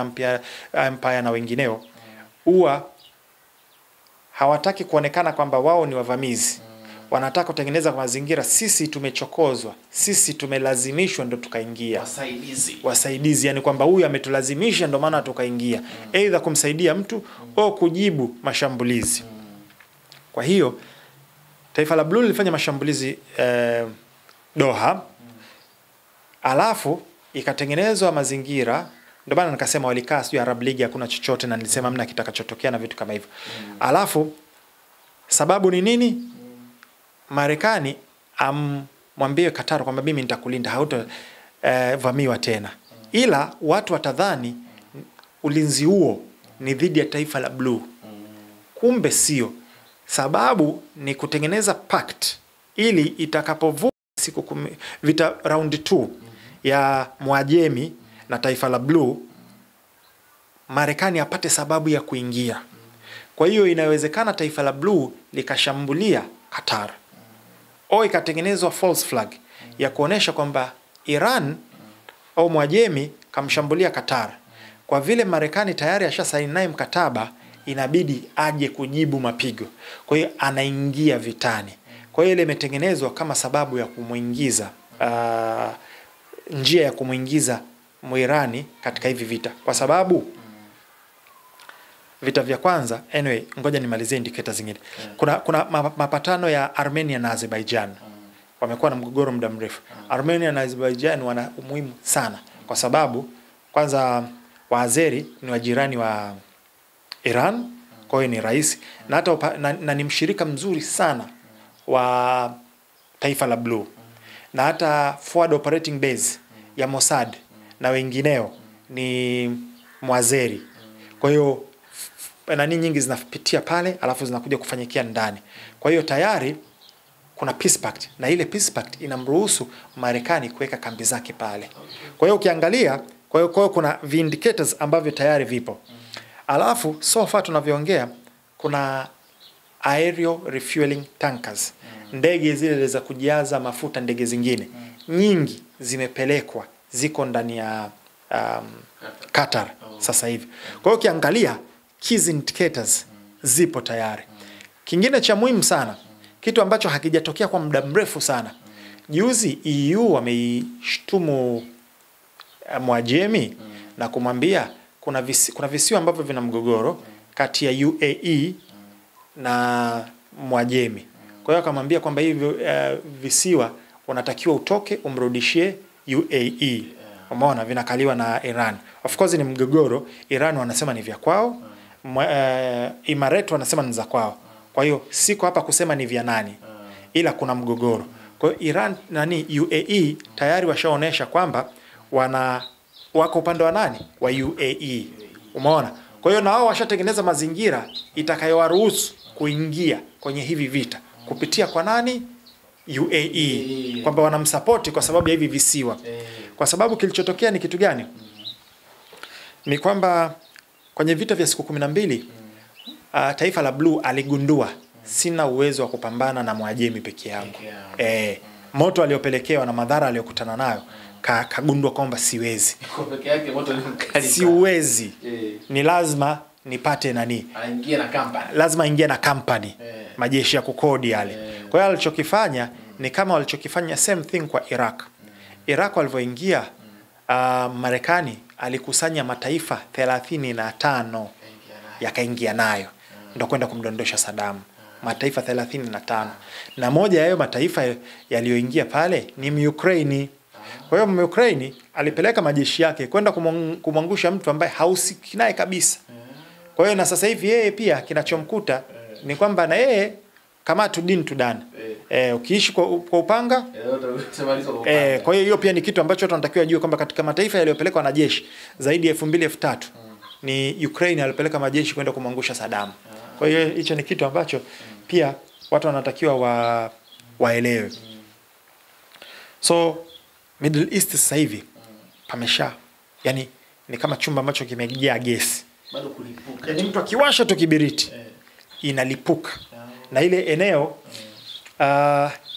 Empire na wengineo, huwa hawataki kuonekana kwamba wao ni wavamizi. Wanataka kutengeneza mazingira, sisi tumechokozwa, sisi tumelazimishwa ndo tukaingia. Wasaidizi, yani kwamba huyu ametulazimisha ndo maana tukaingia. Aidha kumsaidia mtu au kujibu mashambulizi. Kwa hiyo taifa la blue lilifanya mashambulizi Doha, alafu ikatengenezwa mazingira, ndio maana nikasema walikaa sio Arab League hakuna chochote, na nilisema hamna kitakachotokea na vitu kama hivyo. Alafu sababu ni nini? Marekani amwambie Qatar kwamba mimi nitakulinda, hautovamiwa tena. Ila watu watadhani ulinzi huo ni dhidi ya taifa la blue. Kumbe sio. Sababu ni kutengeneza pact ili itakapovuka siku vita round 2 ya Mwajemi na taifa la blue, Marekani apate sababu ya kuingia. Kwa hiyo inawezekana taifa la blue likashambulia Qatar, au ikatengenezwa false flag ya kuonesha kwamba Iran au Mwajemi kamshambulia Qatar. Kwa vile Marekani tayari ashasaini naye mkataba, inabidi aje kujibu mapigo. Kwa hiyo anaingia vitani. Kwa hiyo ile imetengenezwa kama sababu ya kumuingiza njia ya kumuingiza Muirani katika hivi vita. Kwa sababu vita vya kwanza, anyway, ngoja nimalizie indicator zingine. Kuna mapatano ya Armenia na Azerbaijan. Wamekuwa na mgogoro muda mrefu. Armenia na Azerbaijan wana umuhimu sana kwa sababu kwanza Waazeri ni wajirani wa Iran, kwa hiyo ni rahisi na hata na ni mshirika mzuri sana wa taifa la Blue. Na hata forward operating base ya Mossad na wengineo ni Mwazeri. Kwa hiyo nani nyingi zinapitia pale alafu zinakuja kufanyikia ndani. Kwa hiyo tayari kuna peace pact na ile peace pact inamruhusu Marekani kuweka kambi zake pale. Kwa hiyo ukiangalia, kwa hiyo kuna indicators ambavyo tayari vipo. Alafu so far tunavyoongea kuna aerial refueling tankers. Ndege zile za kujaza mafuta, ndege zingine nyingi zimepelekwa, ziko ndani ya Qatar sasa hivi. Kwa hiyo ukiangalia key indicators zipo tayari. Kingine cha muhimu sana, kitu ambacho hakijatokea kwa muda mrefu sana. Juzi EU wameishtumu Mwajemi na kumwambia kuna visiwa ambavyo vina mgogoro kati ya UAE na Mwajemi. Kwa hiyo akamwambia kwamba hivi visiwa unatakiwa utoke umrudishie UAE. Umeona vinakaliwa na Iran. Of course ni mgogoro, Iran wanasema ni vya kwao, Imarate wanasema ni za kwao. Kwa hiyo siko hapa kusema ni vya nani, ila kuna mgogoro. Kwa hiyo Iran UAE tayari washaonesha kwamba wako upande wa nani? Wa UAE. Umeona? Kwa hiyo na wao washatengeneza mazingira itakayowaruhusu kuingia kwenye hivi vita kupitia kwa nani? UAE. Kwamba wanamsupport kwa sababu ya hivi visiwa. Kwa sababu kilichotokea ni kitu gani? Ni kwamba kwenye vita vya siku 12 taifa la Blue aligundua sina uwezo wa kupambana na Mwajemi peke yangu. Moto aliopelekewa na madhara aliyokutana nayo kagundua kwamba siwezi. Kwa peke yake moto ni mkali. Siwezi. Ni lazima nipate nani? Aingie na company. Lazima aingie na company. Majeshi ya kukodi yale. Kwa hiyo alichokifanya ni kama walichokifanya same thing kwa Iraq. Iraq walivyoingia Marekani alikusanya mataifa 35 yakaingia nayo ndio kwenda kumdondosha Saddam. Mataifa 35 na moja ya hayo mataifa yaliyoingia pale ni Ukraine. Kwa hiyo Ukraine alipeleka majeshi yake kwenda kumwangusha mtu ambaye hausiki naye kabisa. Kwa hiyo na sasa hivi yeye pia kinachomkuta ni kwamba na yeye kama tudin tudan. Ukiishi kwa upanga kwa hiyo pia ni kitu ambacho watu wanatakiwa wajue kwamba katika mataifa yaliyopeleka wanajeshi zaidi ya 2000-3000 ni Ukraine alipeleka majeshi kwenda kumwangusha Saddam. Kwa hiyo hicho ni kitu ambacho pia watu wanatakiwa waelewe. So Middle East sasa hivi pamesha, yani ni kama chumba ambacho kimejaa gesi. Bado kulipuka. Yaani mtu akiwasha tu kibiriti inalipuka. Na ile eneo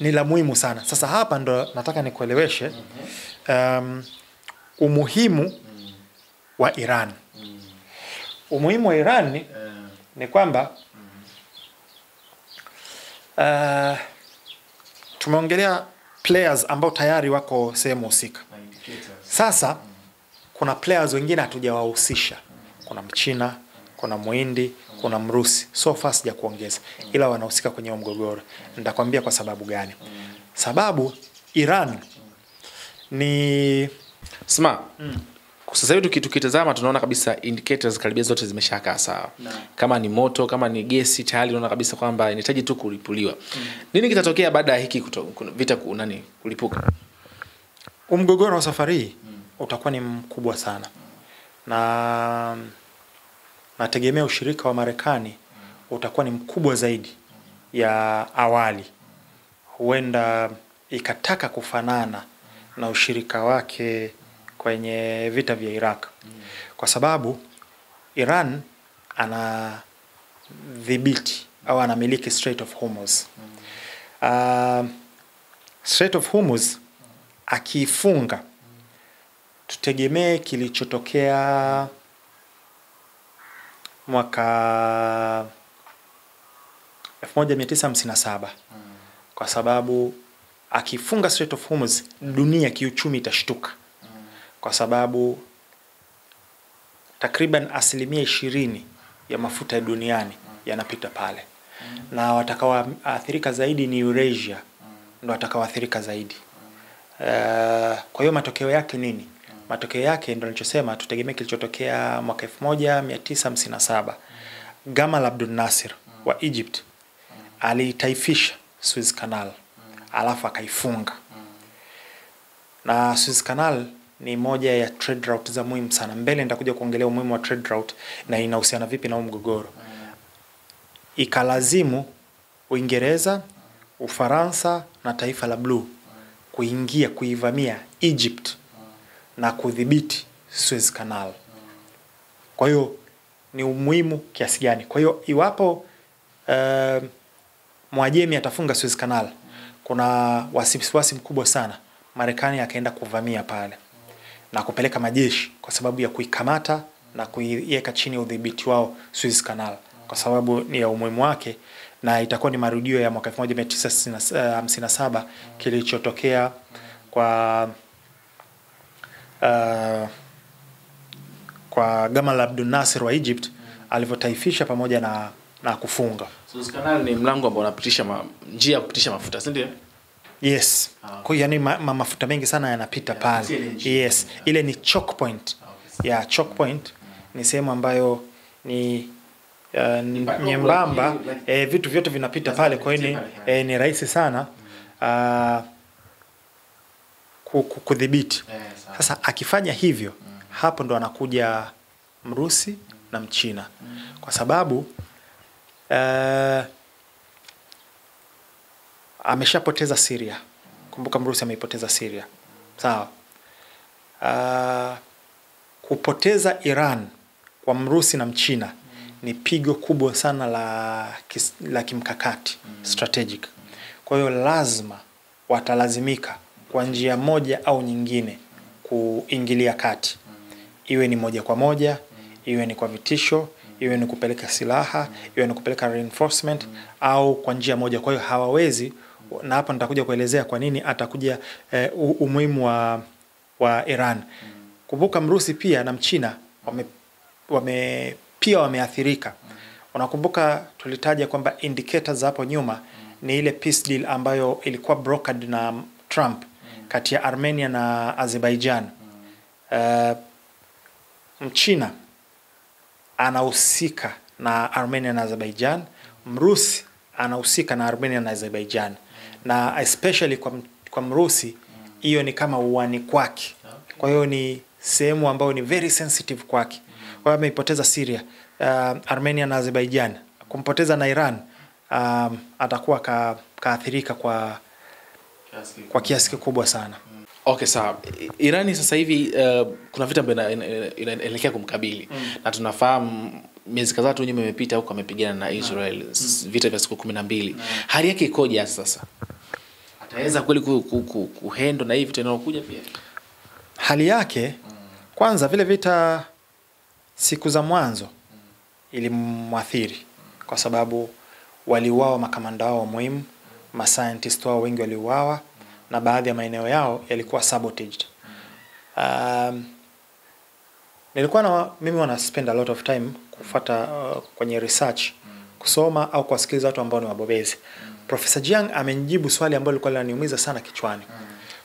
ni la muhimu sana. Sasa hapa ndo nataka nikueleweshe umuhimu wa Iran. Umuhimu wa Iran ni kwamba tumeongelea players ambao tayari wako sehemu husika. Sasa kuna players wengine hatujawahusisha. Kuna Mchina, kuna Muhindi, kuna Mrusi. So far sija kuongeza, ila wanahusika kwenye mgogoro. Nitakwambia kwa sababu gani. Sababu Iran ni sma. Sasa hivi tukitazama tunaona kabisa indicators karibia zote zimeshakaa sawa. Kama ni moto, kama ni gesi, tayari unaona kabisa kwamba inahitaji tu kulipuliwa. Nini kitatokea baada ya hiki vita kulipuka? Mgogoro wa safari utakuwa ni mkubwa sana. Na nategemea ushirika wa Marekani utakuwa ni mkubwa zaidi ya awali. Huenda ikataka kufanana na ushirika wake kwenye vita vya Iraq. Kwa sababu Iran ana dhibiti au anamiliki Strait of Hormuz. Strait of Hormuz akifunga, tutegemee kilichotokea mwaka 1957 kwa sababu akifunga Strait of Hormuz dunia kiuchumi itashtuka, kwa sababu takriban 20% ya mafuta ya duniani yanapita pale, na watakaoathirika zaidi ni Eurasia, ndio watakaoathirika zaidi. Kwa hiyo matokeo yake nini? Matokeo yake ndio nilichosema, tutegemea kilichotokea mwaka 1957. Gamal Abdel Nasser wa Egypt alitaifisha Suez Canal, alafu akaifunga. Na Suez Canal ni moja ya trade route za muhimu sana. Mbele nitakuja kuongelea umuhimu wa trade route na inahusiana vipi na mgogoro. Ikalazimu Uingereza, Ufaransa na taifa la Blue kuivamia Egypt na kudhibiti Suez Canal. Kwa hiyo ni umuhimu kiasi gani? Kwa hiyo iwapo Mwajemi atafunga Suez Canal, kuna wasiwasi mkubwa sana Marekani akaenda kuvamia pale na kupeleka majeshi kwa sababu ya kuikamata na kuiweka chini ya udhibiti wao Suez Canal, kwa sababu ni ya umuhimu wake, na itakuwa ni marudio ya mwaka 1957 kilichotokea kwa Gamal Abdel Nasser wa Egypt alivyotaifisha pamoja na kufunga. Suez Canal ni mlango ambao unapitisha njia ya kupitisha mafuta, si ndio? Yes. Kwa hiyo yani mafuta mengi sana yanapita pale. Yes. Ile ni choke point. Choke point ni sehemu ambayo ni nyembamba, vitu vyote vinapita pale, kwa hiyo ni rahisi sana kudhibiti. Sasa akifanya hivyo, hapo ndo anakuja Mrusi na Mchina, kwa sababu ameshapoteza Syria. Kumbuka Mrusi ameipoteza Syria. Sawa. Kupoteza Iran kwa Mrusi na Mchina ni pigo kubwa sana la kimkakati, strategic. Kwa hiyo lazima watalazimika kwa njia moja au nyingine kuingilia kati. Iwe ni moja kwa moja, iwe ni kwa vitisho, iwe ni kupeleka silaha, iwe ni kupeleka reinforcement, au kwa njia moja. Kwa hiyo hawawezi, na hapa nitakuja kuelezea kwa nini atakuja umuhimu wa Iran. Kumbuka Mrusi pia na Mchina pia wameathirika. Unakumbuka tulitaja kwamba indicators hapo nyuma ni ile peace deal ambayo ilikuwa brokered na Trump kati ya Armenia na Azerbaijan. Mchina anahusika na Armenia na Azerbaijan, Mrusi anahusika na Armenia na Azerbaijan, na especially kwa Mrusi hiyo ni kama uani kwake. Kwa hiyo ni sehemu ambayo ni very sensitive kwake. Kwa hiyo ameipoteza Syria, Armenia na Azerbaijan, kumpoteza na Iran, atakuwa kaathirika kwa kiasi kikubwa sana. Okay, sawa. Irani sasa hivi kuna vita ambayo inaelekea kumkabili. Na tunafahamu miezi kadhaa tu nyuma imepita huko amepigana na Israel, vita vya siku 12. Hali yake ikoje sasa? Ataweza kweli kuhandle na hivi vita inayokuja pia? Hali yake kwanza, vile vita siku za mwanzo ilimwathiri kwa sababu waliuawa makamanda wao muhimu, scientists wao wengi waliuawa, na baadhi ya maeneo yao yalikuwa sabotaged. Mimi wana spend a lot of time kufuata kwenye research, kusoma au kusikiliza watu ambao ni wabobezi. Professor Jiang amenijibu swali ambalo lilikuwa linaniumiza sana kichwani,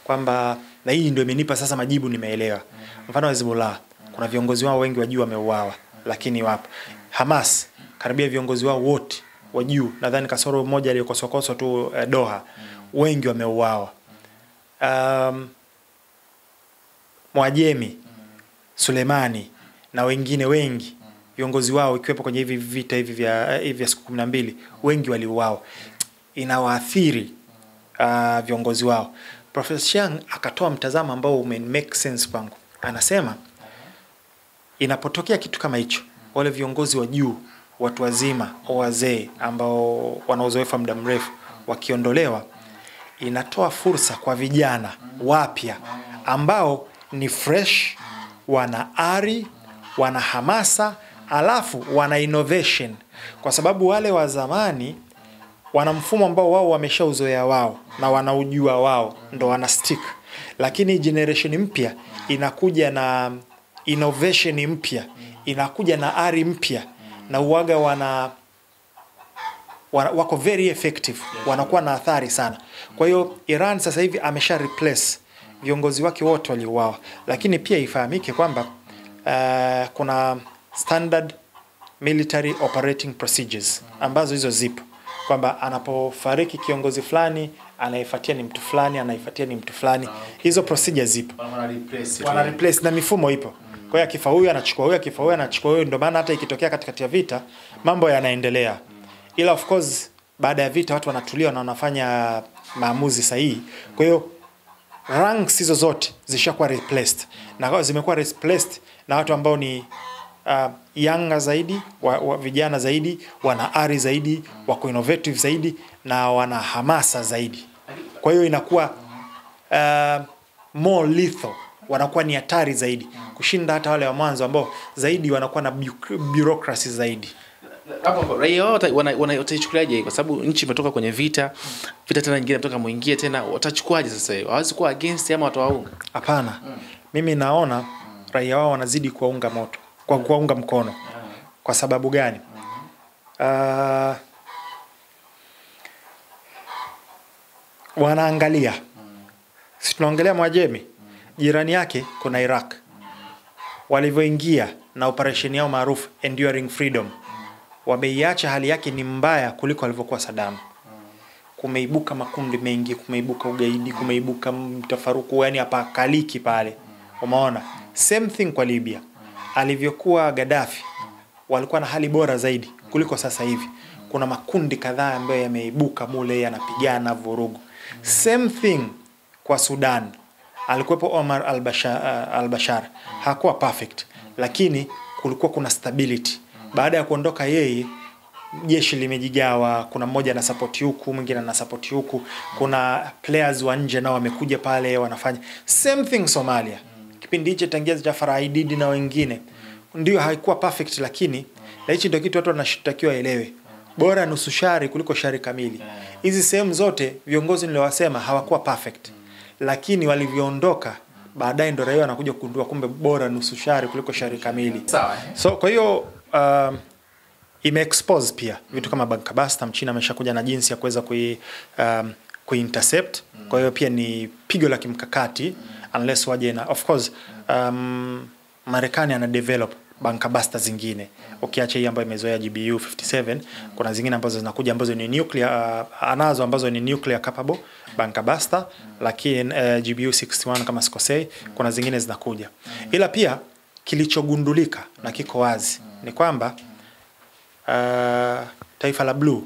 kwamba na hii ndio imenipa sasa majibu, nimeelewa. Mfano Hezbollah, kuna viongozi wao wengi wa juu wameuawa, lakini wapo. Hamas, karibia viongozi wao wote wa juu, nadhani kasoro mmoja aliyokosokoswa tu Doha, wengi wameuawa. Mwajemi, Suleimani na wengine wengi, viongozi wao ikiwepo kwenye hivi vita hivi vya siku 12, wengi waliuawa. Inawaathiri viongozi wao. Professor Chiang akatoa mtazamo ambao make sense kwangu. Anasema inapotokea kitu kama hicho, wale viongozi wa juu, watu wazima au wazee ambao wana uzoefu muda mrefu wakiondolewa, inatoa fursa kwa vijana wapya ambao ni fresh, wana ari, wana hamasa, alafu wana innovation, kwa sababu wale wa zamani wana mfumo ambao wao wameshauzoea wao na wanaujua wao, ndo wana stick. Lakini generation mpya inakuja na innovation mpya, inakuja na ari mpya, na uwaga wako very effective, wanakuwa na athari sana. Kwa hiyo Iran sasa hivi amesha replace viongozi wake wote waliouawa, lakini pia ifahamike kwamba kuna standard military operating procedures ambazo hizo zipo, kwamba anapofariki kiongozi fulani anaifuatia ni mtu fulani, anaifuatia ni mtu fulani. Hizo procedures zipo, wana replace na mifumo ipo. Kwa hiyo akifa huyu anachukua huyu, akifa huyu anachukua huyu. Ndio maana hata ikitokea katikati ya vita mambo yanaendelea, ila of course baada ya vita watu wanatulia na wanafanya maamuzi sahihi. Kwa hiyo ranks hizo zote zishakuwa replaced, na zimekuwa replaced na watu ambao ni younger zaidi, vijana zaidi, wana ari zaidi, wako innovative zaidi, na wana hamasa zaidi. Kwa hiyo inakuwa more lethal, wanakuwa ni hatari zaidi kushinda hata wale wa mwanzo ambao zaidi wanakuwa na bureaucracy zaidi. Hapo raia wao wataichukuliaje? Kwa sababu nchi imetoka kwenye vita tena nyingine imetoka muingie tena, watachukuaje sasa hiyo? Hawezi kuwa against ama watawaunga? Hapana. Mimi naona raia wao wanazidi kuwaunga moto, kuwaunga mkono. Kwa sababu gani? Wanaangalia. Si tunaongelea Mwajemi, jirani yake kuna Iraq. Walivyoingia na operation yao maarufu Enduring Freedom, wameiacha hali yake ni mbaya kuliko alivyokuwa Saddam. Kumeibuka makundi mengi, kumeibuka ugaidi, kumeibuka mtafaruku, yani hapa kaliki pale. Umeona? Same thing kwa Libya. Alivyokuwa Gaddafi, walikuwa na hali bora zaidi kuliko sasa hivi. Kuna makundi kadhaa ambayo yameibuka mule yanapigana vurugu. Same thing kwa Sudan. Alikuwepo Omar al-Bashir. Hakuwa perfect, lakini kulikuwa kuna stability. Baada ya kuondoka yeye, jeshi limejigawa, kuna mmoja na support huku, mwingine na support huku, kuna players wa nje nao wamekuja pale wanafanya. Same thing Somalia. Kipindi hicho tangia Jafar Aidid na wengine. Ndio haikuwa perfect, lakini na hicho ndio kitu watu wanashtakiwa elewe. Bora nusu shari kuliko shari kamili. Hizi sehemu zote viongozi niliowasema hawakuwa perfect. Lakini walivyoondoka baadaye ndio raia wanakuja kugundua kumbe bora nusu shari kuliko shari kamili. Sawa. So kwa hiyo imeexpose pia vitu kama Bankabasta. Mchina ameshakuja na jinsi ya kuweza kuintercept. Kwa hiyo pia ni pigo la kimkakati, unless waje na of course Marekani ana develop Bankabasta zingine. Ukiacha hii ambayo imezoea GBU 57, kuna zingine ambazo zinakuja ambazo ni nuclear, anazo ambazo ni nuclear capable Bankabasta, lakini GBU 61 kama sikosei, kuna zingine zinakuja. Ila pia kilichogundulika na kiko wazi ni kwamba taifa la blue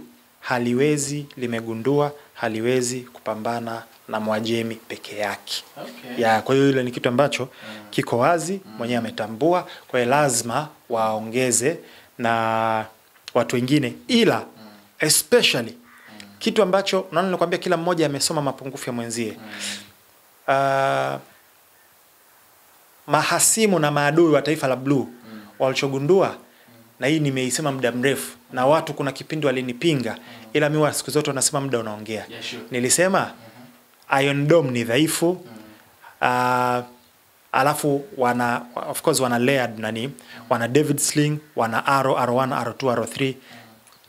haliwezi kupambana na Mwajemi peke yake. Okay. Kwa hiyo ile ni kitu ambacho kiko wazi, mwenyewe ametambua. Kwa hiyo lazima waongeze na watu wengine, ila especially kitu ambacho naona nilikwambia kila mmoja amesoma mapungufu ya mwenzie. Mahasimu na maadui wa taifa la blue walichogundua, na hii nimeisema muda mrefu na watu kuna kipindi walinipinga, ila mimi siku zote wanasema muda unaongea. Nilisema Iron Dome ni dhaifu, alafu of course wana layered wana David Sling, wana Arrow, R1, R2, R3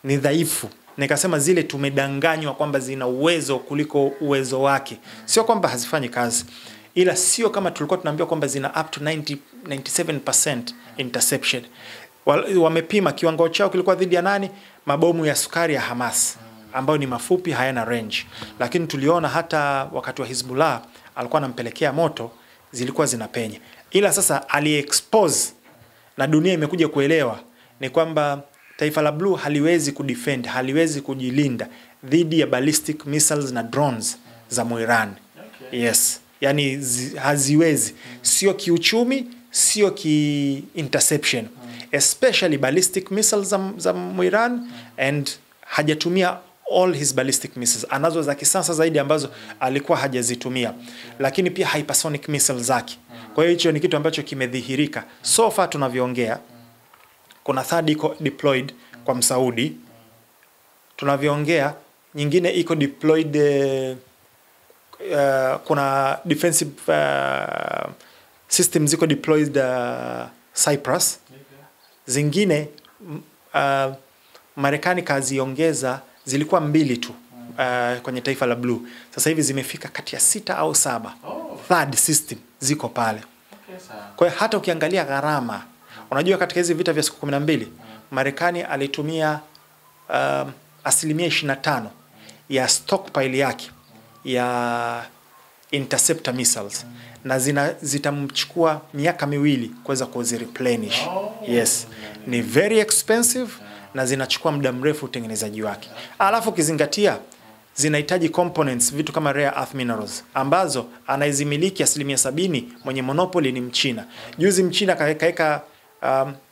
ni dhaifu. Nikasema zile tumedanganywa kwamba zina uwezo kuliko uwezo wake. Sio kwamba hazifanyi kazi, ila sio kama tulikuwa tunaambiwa kwamba zina up to 97% interception. Wamepima kiwango chao kilikuwa dhidi ya nani? Mabomu ya sukari ya Hamas, ambayo ni mafupi, hayana range. Lakini tuliona hata wakati wa Hezbollah alikuwa anampelekea moto, zilikuwa zinapenya. Ila sasa aliexpose na dunia imekuja kuelewa ni kwamba taifa la blue haliwezi kudefend, haliwezi kujilinda dhidi ya ballistic missiles na drones za Iran. Okay. Yes. Yani haziwezi. Sio kiuchumi, sio ki-interception. Especially ballistic missiles za Iran, and hajatumia all his ballistic missiles. Anazo za kisasa zaidi ambazo alikuwa hajazitumia. Lakini pia hypersonic missiles zake. Kwa hiyo hicho ni kitu ambacho kimedhihirika. So far tunavyoongea, kuna third iko deployed kwa Msaudi. Tunavyoongea nyingine iko deployed kuna defensive systems ziko deployed Cyprus. Zingine Marekani kaziongeza, zilikuwa 2 tu kwenye taifa la blue. Sasa hivi zimefika kati ya 6 au 7. Third system ziko pale. Kwa hiyo hata ukiangalia gharama, unajua katika hizi vita vya siku 12 Marekani alitumia 25% ya stockpile yake ya interceptor missiles, na zitamchukua miaka 2 kuweza kuzireplenish. Yes, ni very expensive na zinachukua muda mrefu utengenezaji wake. Alafu kizingatia zinahitaji components, vitu kama rare earth minerals ambazo anaizimiliki 70%, mwenye monopoly ni Mchina. Juzi Mchina kaweka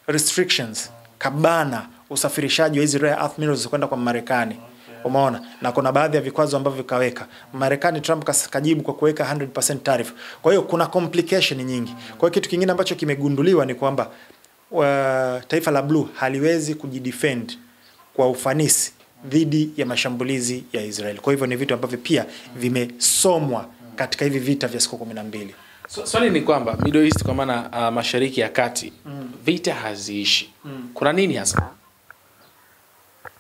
restrictions, kabana usafirishaji wa hizi rare earth minerals kwenda kwa Marekani. Umeona? Na kuna baadhi ya vikwazo ambavyo vikaweka Marekani. Trump kajibu kwa kuweka 100% tariff. Kwa hiyo kuna complication nyingi. Kwa hiyo kitu kingine ambacho kimegunduliwa ni kwamba taifa la blue haliwezi kujidefend kwa ufanisi dhidi ya mashambulizi ya Israel. Kwa hivyo ni vitu ambavyo pia vimesomwa katika hivi vita vya siku 12. Swali ni kwamba Middle East, kwa maana Mashariki ya Kati, vita haziishi. Kuna nini hasa?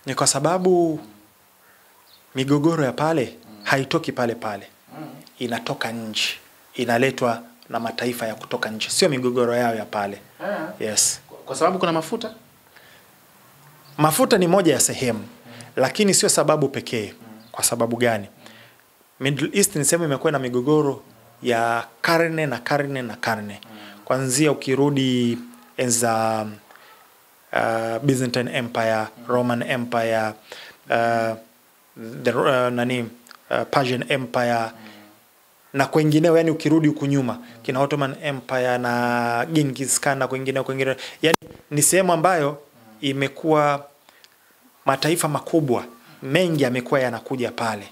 Ni kwa sababu migogoro ya pale haitoki pale pale. Inatoka nje. Inaletwa na mataifa ya kutoka nje. Sio migogoro yao ya pale. Yes. Kwa sababu kuna mafuta? Mafuta ni moja ya sehemu, lakini sio sababu pekee. Kwa sababu gani? Middle East ni sehemu imekuwa na migogoro ya karne na karne na karne. Kwanzia ukirudi enza Byzantine Empire, Roman Empire, Persian Empire na kwingineo, yani ukirudi huku nyuma kina Ottoman Empire na Genghis Khan na kwingineo. Yani ni sehemu ambayo imekuwa mataifa makubwa mengi yamekuwa yanakuja pale,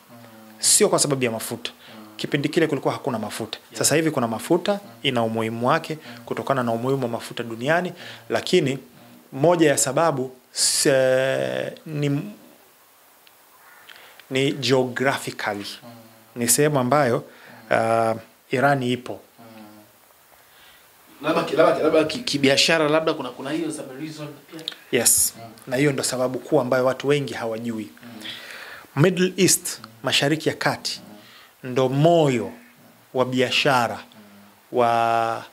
sio kwa sababu ya mafuta. Kipindi kile kulikuwa hakuna mafuta. Sasa hivi kuna mafuta, ina umuhimu wake kutokana na umuhimu wa mafuta duniani, lakini moja ya sababu ni geographically. Ni sehemu ambayo Irani ipo. Labda kibiashara, labda kuna hiyo some reason pia. Yes. Na hiyo ndo sababu kuu ambayo watu wengi hawajui. Middle East, Mashariki ya Kati, ndo moyo wa biashara wa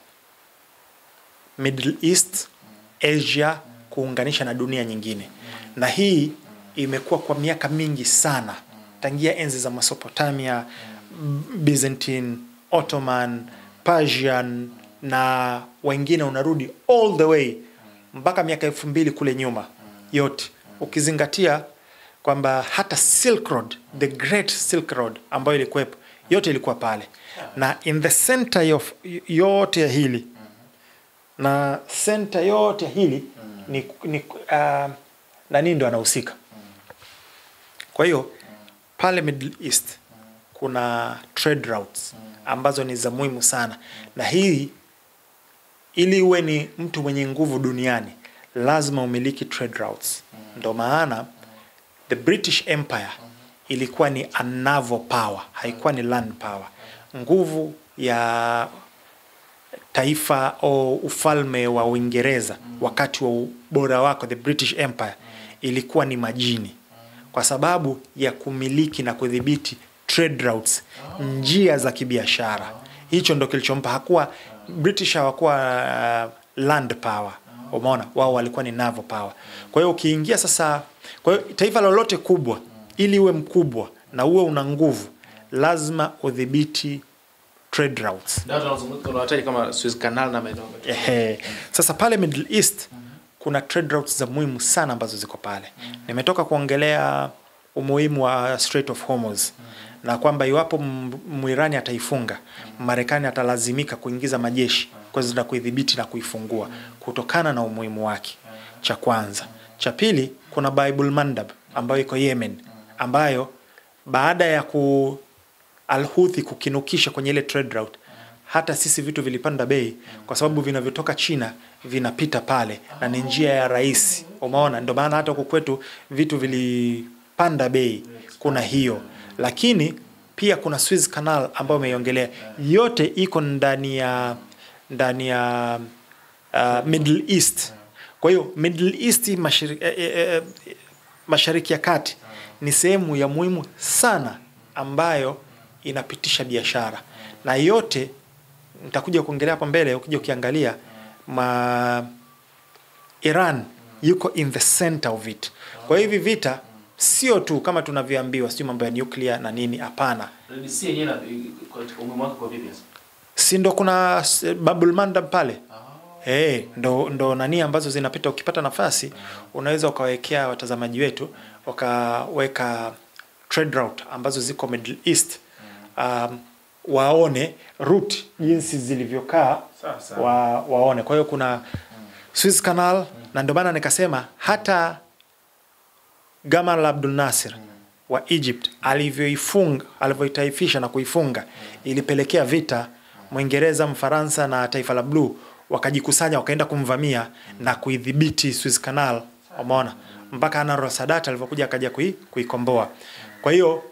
Middle East, Asia kuunganisha na dunia nyingine. Na hii imekuwa kwa miaka mingi sana, tangia enzi za Mesopotamia, Byzantine, Ottoman, Persian na wengine, unarudi all the way mpaka miaka 2000 kule nyuma yote. Ukizingatia kwamba hata Silk Road, the Great Silk Road ambayo ilikuwepo, yote ilikuwa pale. Na in the center of yote ya hili, na center yote ya hili nani ndo anahusika. Kwa hiyo pale Middle East kuna trade routes ambazo ni za muhimu sana, na hii ili uwe ni mtu mwenye nguvu duniani lazima umiliki trade routes. Ndio maana the British Empire ilikuwa ni a naval power, haikuwa ni land power. Nguvu ya taifa au ufalme wa Uingereza wakati wa ubora wako, the British Empire, ilikuwa ni majini, kwa sababu ya kumiliki na kudhibiti trade routes, njia za kibiashara. Hicho ndo kilichompa. Hakuwa British, hawakuwa land power. Umeona, wao walikuwa ni naval power. Kwa hiyo ukiingia sasa, kwa hiyo taifa lolote kubwa ili uwe mkubwa na uwe una nguvu, lazima udhibiti trade routes. Tunawataja kama Suez Canal na maeneo. Sasa pale Middle East kuna trade routes za muhimu sana ambazo ziko pale. Nimetoka kuongelea umuhimu wa Strait of Hormuz, na kwamba iwapo Muirani ataifunga, Marekani atalazimika kuingiza majeshi kwa kuidhibiti na kuifungua kutokana na umuhimu wake. Cha kwanza. Cha pili, kuna Bab el-Mandab ambayo iko Yemen, ambayo baada ya Al-Houthi kukinukisha kwenye ile trade route, hata sisi vitu vilipanda bei kwa sababu vinavyotoka China vinapita pale na ni njia ya rahisi. Umeona, ndio maana hata huko kwetu vitu vilipanda bei. Kuna hiyo, lakini pia kuna Suez Canal ambayo umeiongelea, yote iko ndani ya Middle East. Kwa hiyo Middle East, Mashariki ya Kati ni sehemu ya muhimu sana ambayo inapitisha biashara, na yote nitakuja kuongelea hapo mbele. Ukija ukiangalia Iran yuko in the center of it. Kwa hivi vita sio tu kama tunavyoambiwa sio mambo ya nuclear na nini, hapana. Si ndo kuna Babul Mandab pale? Ndo nani ambazo zinapita. Ukipata nafasi unaweza ukawekea watazamaji wetu wakaweka trade route ambazo ziko Middle East, waone route jinsi zilivyokaa, waone. Kwa hiyo kuna Suez Canal, na ndio maana nikasema hata Gamal Abdel Nasser wa Egypt alivyoitaifisha na kuifunga ilipelekea vita. Mwingereza, Mfaransa na taifa la blue wakajikusanya wakaenda kumvamia na kuidhibiti Suez Canal. Umeona, mpaka Anwar Sadat alipokuja akaja kuikomboa. Kwa hiyo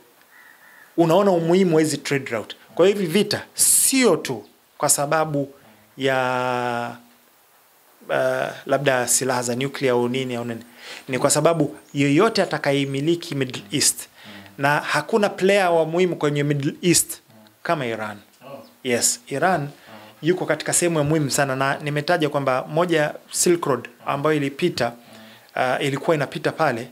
unaona umuhimu wa hizi trade route. Kwa hivi vita sio tu kwa sababu ya labda silaha za nuclear au nini au nini, ni kwa sababu yoyote atakayemiliki Middle East, na hakuna player wa muhimu kwenye Middle East kama Iran. Yes, Iran yuko katika sehemu ya muhimu sana, na nimetaja kwamba moja Silk Road ambayo ilipita ilikuwa inapita pale.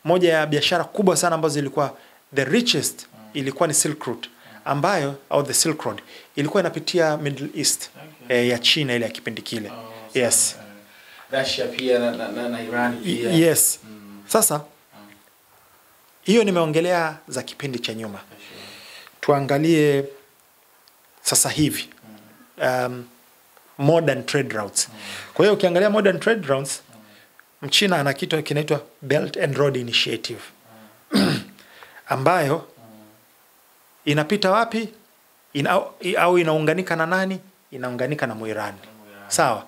Moja ya biashara kubwa sana ambazo ilikuwa the richest ilikuwa ni Silk Road, ambayo au the Silk Road ilikuwa inapitia Middle East, ya China ile ya kipindi kile. Yes. Russia pia na Iran pia. Yes. Sasa hiyo nimeongelea za kipindi cha nyuma. Tuangalie sasa hivi modern trade routes. Kwa hiyo ukiangalia modern trade routes, Mchina ana kitu kinaitwa Belt and Road Initiative ambayo inapita wapi? Au inaunganika na nani? Inaunganika na Muirani. Sawa.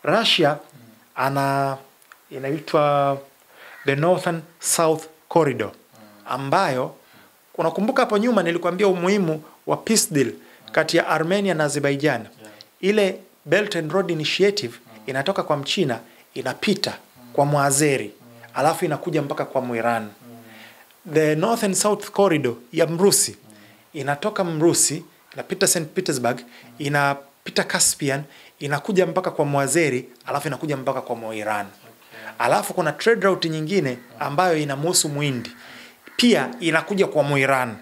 Russia inaitwa the Northern South Corridor, ambayo unakumbuka hapo nyuma nilikwambia umuhimu wa peace deal kati ya Armenia na Azerbaijan. Ile Belt and Road Initiative inatoka kwa Mchina, inapita kwa Muazeri, alafu inakuja mpaka kwa Muirani. The Northern South Corridor ya Mrusi inatoka Mrusi, inapita St. Petersburg, inapita Caspian, inakuja mpaka kwa Muazeri, alafu inakuja mpaka kwa Muirani. Alafu kuna trade route nyingine ambayo inamhusu Muhindi, pia inakuja kwa Muirani.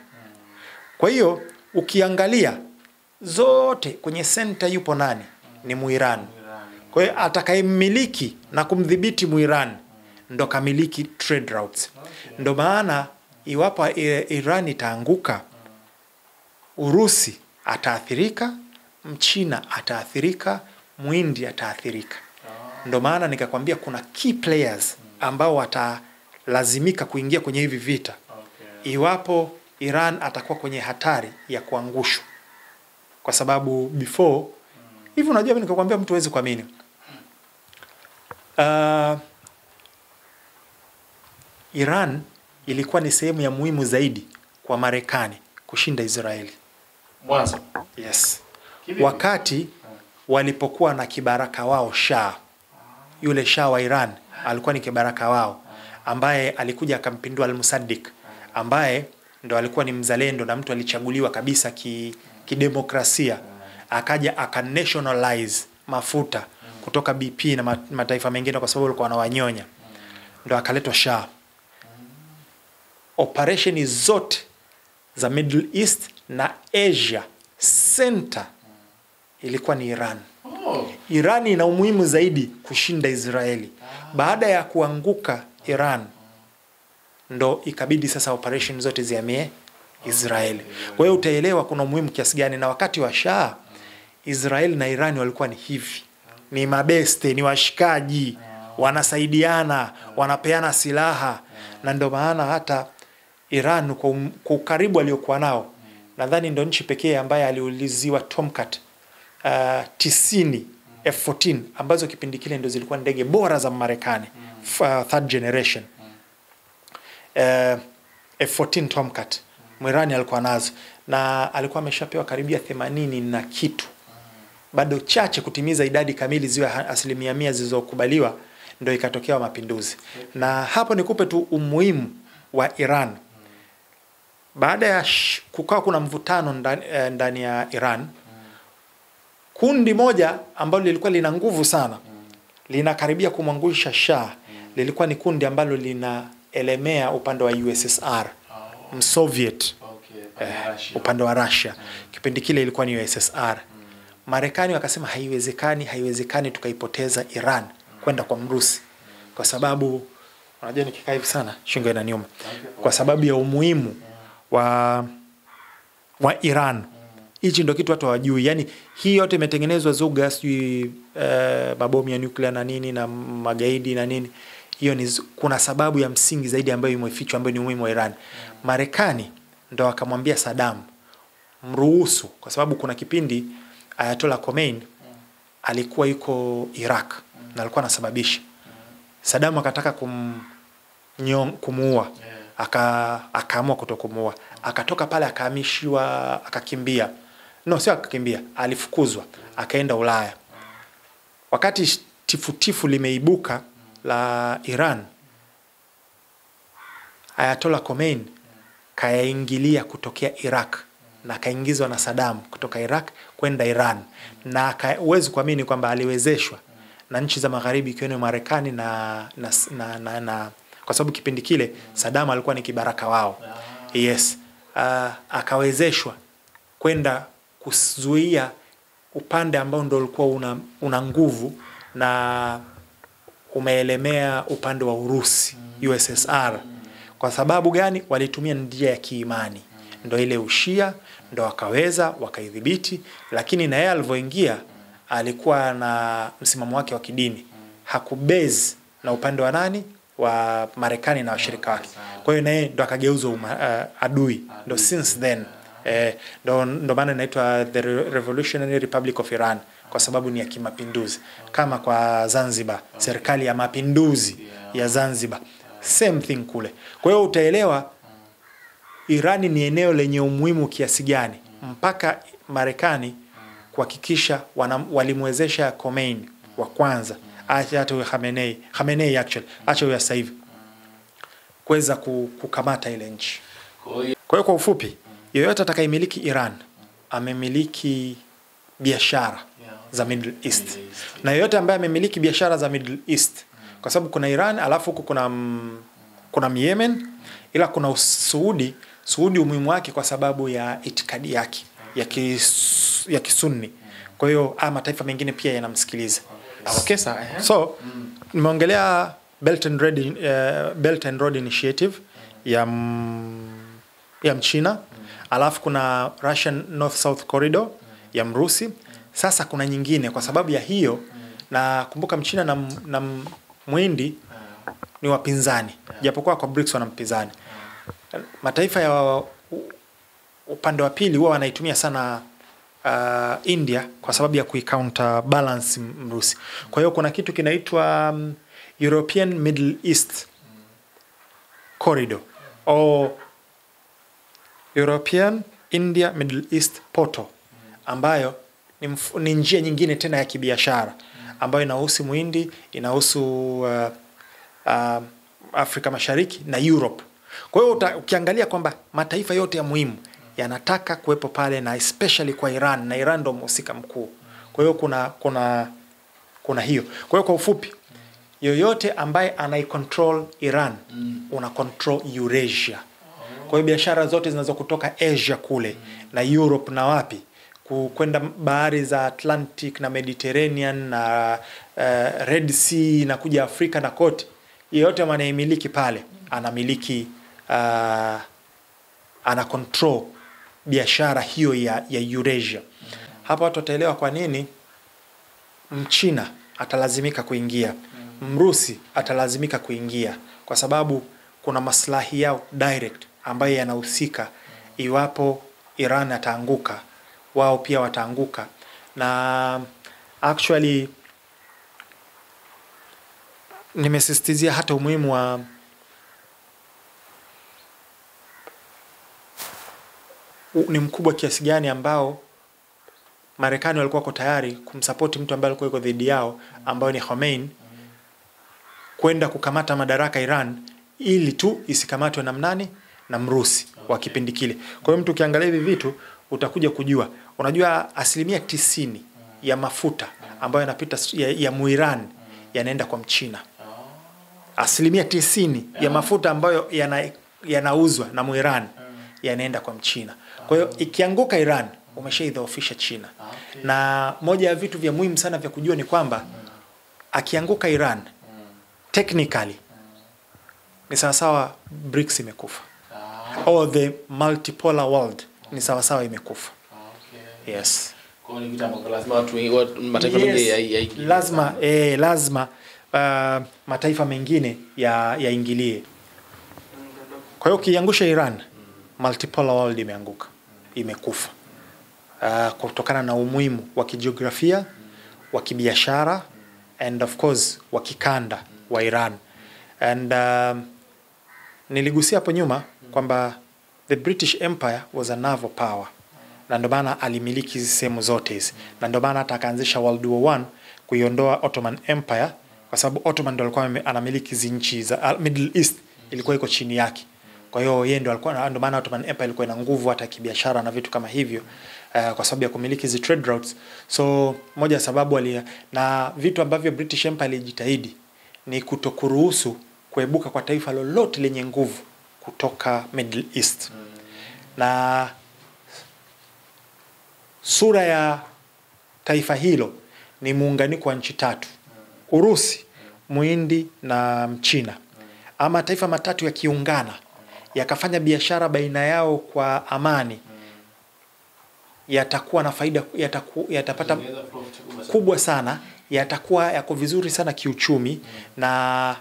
Kwa hiyo ukiangalia zote kwenye center yupo nani? Ni Muirani. Kwa hiyo atakayemiliki na kumdhibiti Muirani ndo kamiliki trade routes. Ndo maana iwapo Iran itaanguka, Urusi ataathirika, Mchina ataathirika, Muhindi ataathirika. Ndo maana nikakwambia kuna key players ambao watalazimika kuingia kwenye hivi vita iwapo Iran atakuwa kwenye hatari ya kuangushwa. Kwa sababu before hivi, unajua mimi nikakwambia mtu hawezi kuamini, Iran ilikuwa ni sehemu ya muhimu zaidi kwa Marekani kushinda Israeli mwanzo. Yes. Wakati walipokuwa na kibaraka wao Shah, yule Shah wa Iran alikuwa ni kibaraka wao ambaye alikuja akampindua al-Musaddiq, ambaye ndo alikuwa ni mzalendo na mtu alichaguliwa kabisa kidemokrasia. Akaja nationalize mafuta kutoka BP na mataifa mengine kwa sababu walikuwa wanawanyonya. Ndo akaletwa Shah. Operation zote za Middle East na Asia center ilikuwa ni Iran. Iran ina umuhimu zaidi kushinda Israeli. Baada ya kuanguka Iran, ndo ikabidi sasa operation zote zihamie Israeli. Kwa hiyo utaelewa kuna umuhimu kiasi gani. Na wakati wa Shah, Israeli na Iran walikuwa ni hivi, ni mabeste, ni washikaji, wanasaidiana, wanapeana silaha. Na ndio maana hata Iran kwa ukaribu aliokuwa nao nadhani ndio nchi pekee ambaye aliuliziwa Tomcat 90 F14 ambazo kipindi kile ndio zilikuwa ndege bora za Marekani, third generation. F14 Tomcat Mwirani alikuwa nazo, na alikuwa ameshapewa karibia 80 na kitu, bado chache kutimiza idadi kamili ziwe 100% zilizokubaliwa, ndio ikatokea mapinduzi. Na hapo nikupe tu umuhimu wa Iran. Baada ya kukawa kuna mvutano ndani ya Iran, kundi moja ambalo lilikuwa lina nguvu sana, linakaribia kumwangusha Shah, lilikuwa ni kundi ambalo linaelemea upande wa USSR, Msoviet, upande wa Russia. Kipindi kile ilikuwa ni USSR. Marekani wakasema haiwezekani tukaipoteza Iran kwenda kwa Mrusi, kwa sababu unajua nikikaa hivi sana shingo inaniuma, kwa sababu ya umuhimu wa Iran. Hichi ndio kitu watu hawajui. Yani hii yote imetengenezwa zuga, sijui mabomu ya nuclear na nini na magaidi na nini. Hiyo ni kuna sababu ya msingi zaidi ambayo imefichwa, ambayo ni umuhimu wa Iran. Marekani ndio akamwambia Saddam mruhusu, kwa sababu kuna kipindi Ayatollah Khomeini alikuwa yuko Iraq na alikuwa anasababisha. Saddam akataka kumuua, akaamua kutokumuua. Akatoka pale akahamishiwa, akakimbia. No, sio akakimbia, alifukuzwa, akaenda Ulaya. Wakati tifutifu limeibuka la Iran, Ayatollah Khomeini kaingilia kutokea Iraq na kaingizwa na Saddam kutoka Iraq kwenda Iran, na uwezo kuamini kwamba aliwezeshwa na nchi za magharibi ikiwemo Marekani na kwa sababu kipindi kile Saddam alikuwa ni kibaraka wao. Yes. Akawezeshwa kwenda kuzuia upande ambao ndio ulikuwa una nguvu na umeelemea upande wa Urusi, USSR. Kwa sababu gani? Walitumia njia ya kiimani, ndio ile Ushia, ndio wakaidhibiti. Lakini na yeye alivyoingia alikuwa na msimamo wake wa kidini, hakubezi na upande wa nani, wa Marekani na washirika wake. Kwa hiyo naye ndo akageuzwa adui. Ndo since then ndo maana inaitwa the Revolutionary Republic of Iran, kwa sababu ni ya kimapinduzi. Kama kwa Zanzibar, serikali ya mapinduzi ya Zanzibar, same thing kule. Kwa hiyo utaelewa Irani ni eneo lenye umuhimu kiasi gani, mpaka Marekani kuhakikisha walimwezesha Khomeini wa kwanza, hata Khamenei actually, acha huyo sasa hivi, kuweza kukamata ile nchi. Kwa hiyo kwa ufupi, yoyote atakayemiliki Iran amemiliki biashara za Middle East. Na yoyote ambaye amemiliki biashara za Middle East, kwa sababu kuna Iran, alafu huko kuna Yemen, ila kuna Saudi umuhimu wake kwa sababu ya itikadi yake ya Kisunni. Kwa hiyo mataifa mengine pia yanamsikiliza. Okay, so nimeongelea Belt and Road Initiative ya Mchina, alafu kuna Russian North South Corridor ya Mrusi. Sasa kuna nyingine kwa sababu ya hiyo, na kumbuka Mchina na Muhindi ni wapinzani, japokuwa kwa BRICS wanampinzani. Mataifa ya upande wa pili huwa wanaitumia sana India kwa sababu ya kuicounter balance Mrusi. Kwa hiyo kuna kitu kinaitwa European Middle East Corridor au European India Middle East Portal, ambayo ni njia nyingine tena ya kibiashara ambayo inahusu Muhindi, inahusu Afrika Mashariki na Europe. Kwa hiyo ukiangalia kwamba mataifa yote ya muhimu yanataka kuwepo pale, na especially kwa Iran, na Iran ndio mhusika mkuu. Kwa hiyo kuna hiyo. Kwa hiyo kwa ufupi, yoyote ambaye anaicontrol Iran una control Eurasia. Kwa hiyo biashara zote zinazokutoka Asia kule na Europe na wapi kwenda bahari za Atlantic na Mediterranean na Red Sea na kuja Afrika na kote, yoyote anayemiliki pale anamiliki ana control biashara hiyo ya Eurasia. Hapa watu wataelewa kwa nini Mchina atalazimika kuingia, Mrusi atalazimika kuingia, kwa sababu kuna maslahi yao direct ambayo yanahusika iwapo Iran ataanguka, wao pia wataanguka. Na actually nimesisitizia hata umuhimu wa ni mkubwa kiasi gani ambao Marekani walikuwa wako tayari kumsupport mtu ambaye alikuwa yuko dhidi yao, ambao ni Khomeini, kwenda kukamata madaraka Iran ili tu isikamatwe na mnani, na Mrusi wa kipindi kile. Kwa hiyo mtu ukiangalia hivi vitu utakuja kujua, unajua 90% ya mafuta ambayo yanapita ya Muiran yanaenda kwa Mchina. 90% ya mafuta ambayo yanauzwa na Muiran yanaenda kwa Mchina. Kwa hiyo ikianguka Iran, umeshaidhoofisha China. Na moja ya vitu vya muhimu sana vya kujua ni kwamba akianguka Iran, technically ni sawasawa BRICS imekufa. Or the multipolar world ni sawasawa imekufa. Yes. Kwa hiyo ni vitu ambavyo lazima watu mataifa mengi yaingilie. Lazima mataifa mengine yaingilie. Kwa hiyo ukiangusha Iran, multipolar world imeanguka, imekufa. Kutokana na umuhimu wa kijiografia, wa kibiashara, and of course wa kikanda wa Iran. And niligusia hapo nyuma kwamba the British Empire was a naval power, na ndio maana alimiliki hizi sehemu zote hizi, na ndio maana hata akaanzisha World War I kuiondoa Ottoman Empire, kwa sababu Ottoman ndio alikuwa anamiliki hizi nchi za Middle East, ilikuwa iko chini yake. Kwa hiyo yeye ndio alikuwa, ndio maana Ottoman Empire ilikuwa ina nguvu hata kibiashara na vitu kama hivyo, kwa sababu ya kumiliki hizi trade routes. So moja sababu na vitu ambavyo British Empire ilijitahidi ni kutokuruhusu kuebuka kwa taifa lolote lenye nguvu kutoka Middle East. Na sura ya taifa hilo ni muunganiko wa nchi tatu: Urusi, Muhindi na Mchina. Ama taifa matatu yakiungana yakafanya biashara baina yao kwa amani, yatakuwa na faida, yatapata kubwa sana, yatakuwa yako vizuri sana kiuchumi, na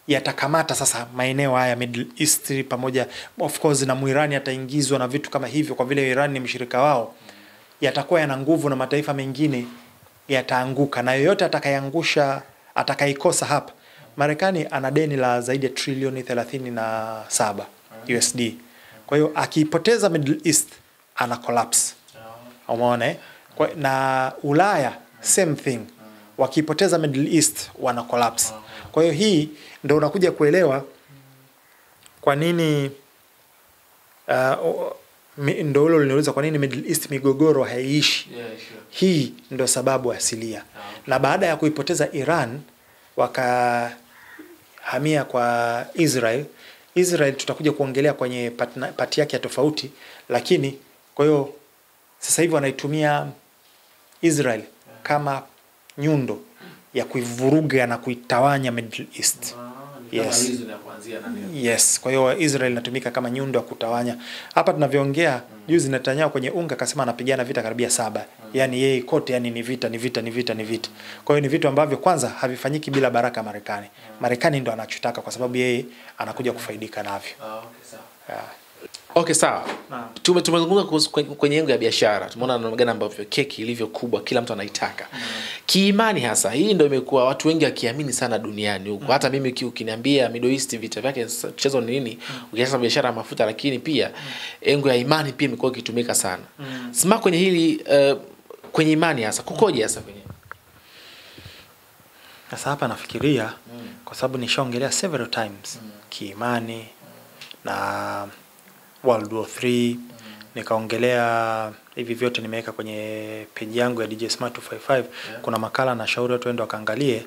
yatakamata sasa maeneo haya Middle East pamoja, of course, na Muirani ataingizwa na vitu kama hivyo, kwa vile Iran ni mshirika wao. Yatakuwa yana nguvu na mataifa mengine yataanguka, na yoyote atakayeangusha, atakayekosa hapa, Marekani ana deni la zaidi ya trilioni 37 USD. Kwa hiyo akipoteza Middle East ana collapse. Umeona? Na Ulaya same thing. Wakipoteza Middle East wana collapse. Kwa hiyo hii ndio unakuja kuelewa kwa nini ndio hilo liniuliza kwa nini Middle East migogoro haiishi. Hii ndio sababu asilia. Na baada ya kuipoteza Iran wakahamia kwa Israel. Israel tutakuja kuongelea kwenye pati yake ya tofauti, lakini kwa hiyo sasa hivi wanaitumia Israel kama nyundo ya kuivuruga na kuitawanya Middle East. Yes. Yes, kwa hiyo Israel inatumika kama nyundo ya kutawanya. Hapa tunavyoongea, juzi Netanyahu kwenye unga akasema anapigana vita karibia 7. Yaani yeye kote, yani ni vita. Kwa hiyo ni vitu ambavyo kwanza havifanyiki bila baraka Marekani. Marekani ndo anachotaka kwa sababu yeye anakuja kufaidika navyo. Okay, sawa. Tumezungumza kwenye engo ya biashara. Tumeona namna gani ambavyo keki ilivyo kubwa, kila mtu anaitaka. Kiimani hasa, hii ndio imekuwa watu wengi wakiamini sana duniani huko. Hata mimi ukiniambia Middle East vita vyake mchezo ni nini, ukiacha biashara ya mafuta, lakini pia engo ya imani pia imekuwa ikitumika sana. Sema kwenye hili kwenye imani hasa kukoje hasa kwenye? Sasa hapa nafikiria kwa sababu nishaongelea several times kiimani na World War 3, nikaongelea hivi vyote, nimeweka kwenye page yangu ya DJ Smart 255. Kuna makala na shauri watu waende wakaangalie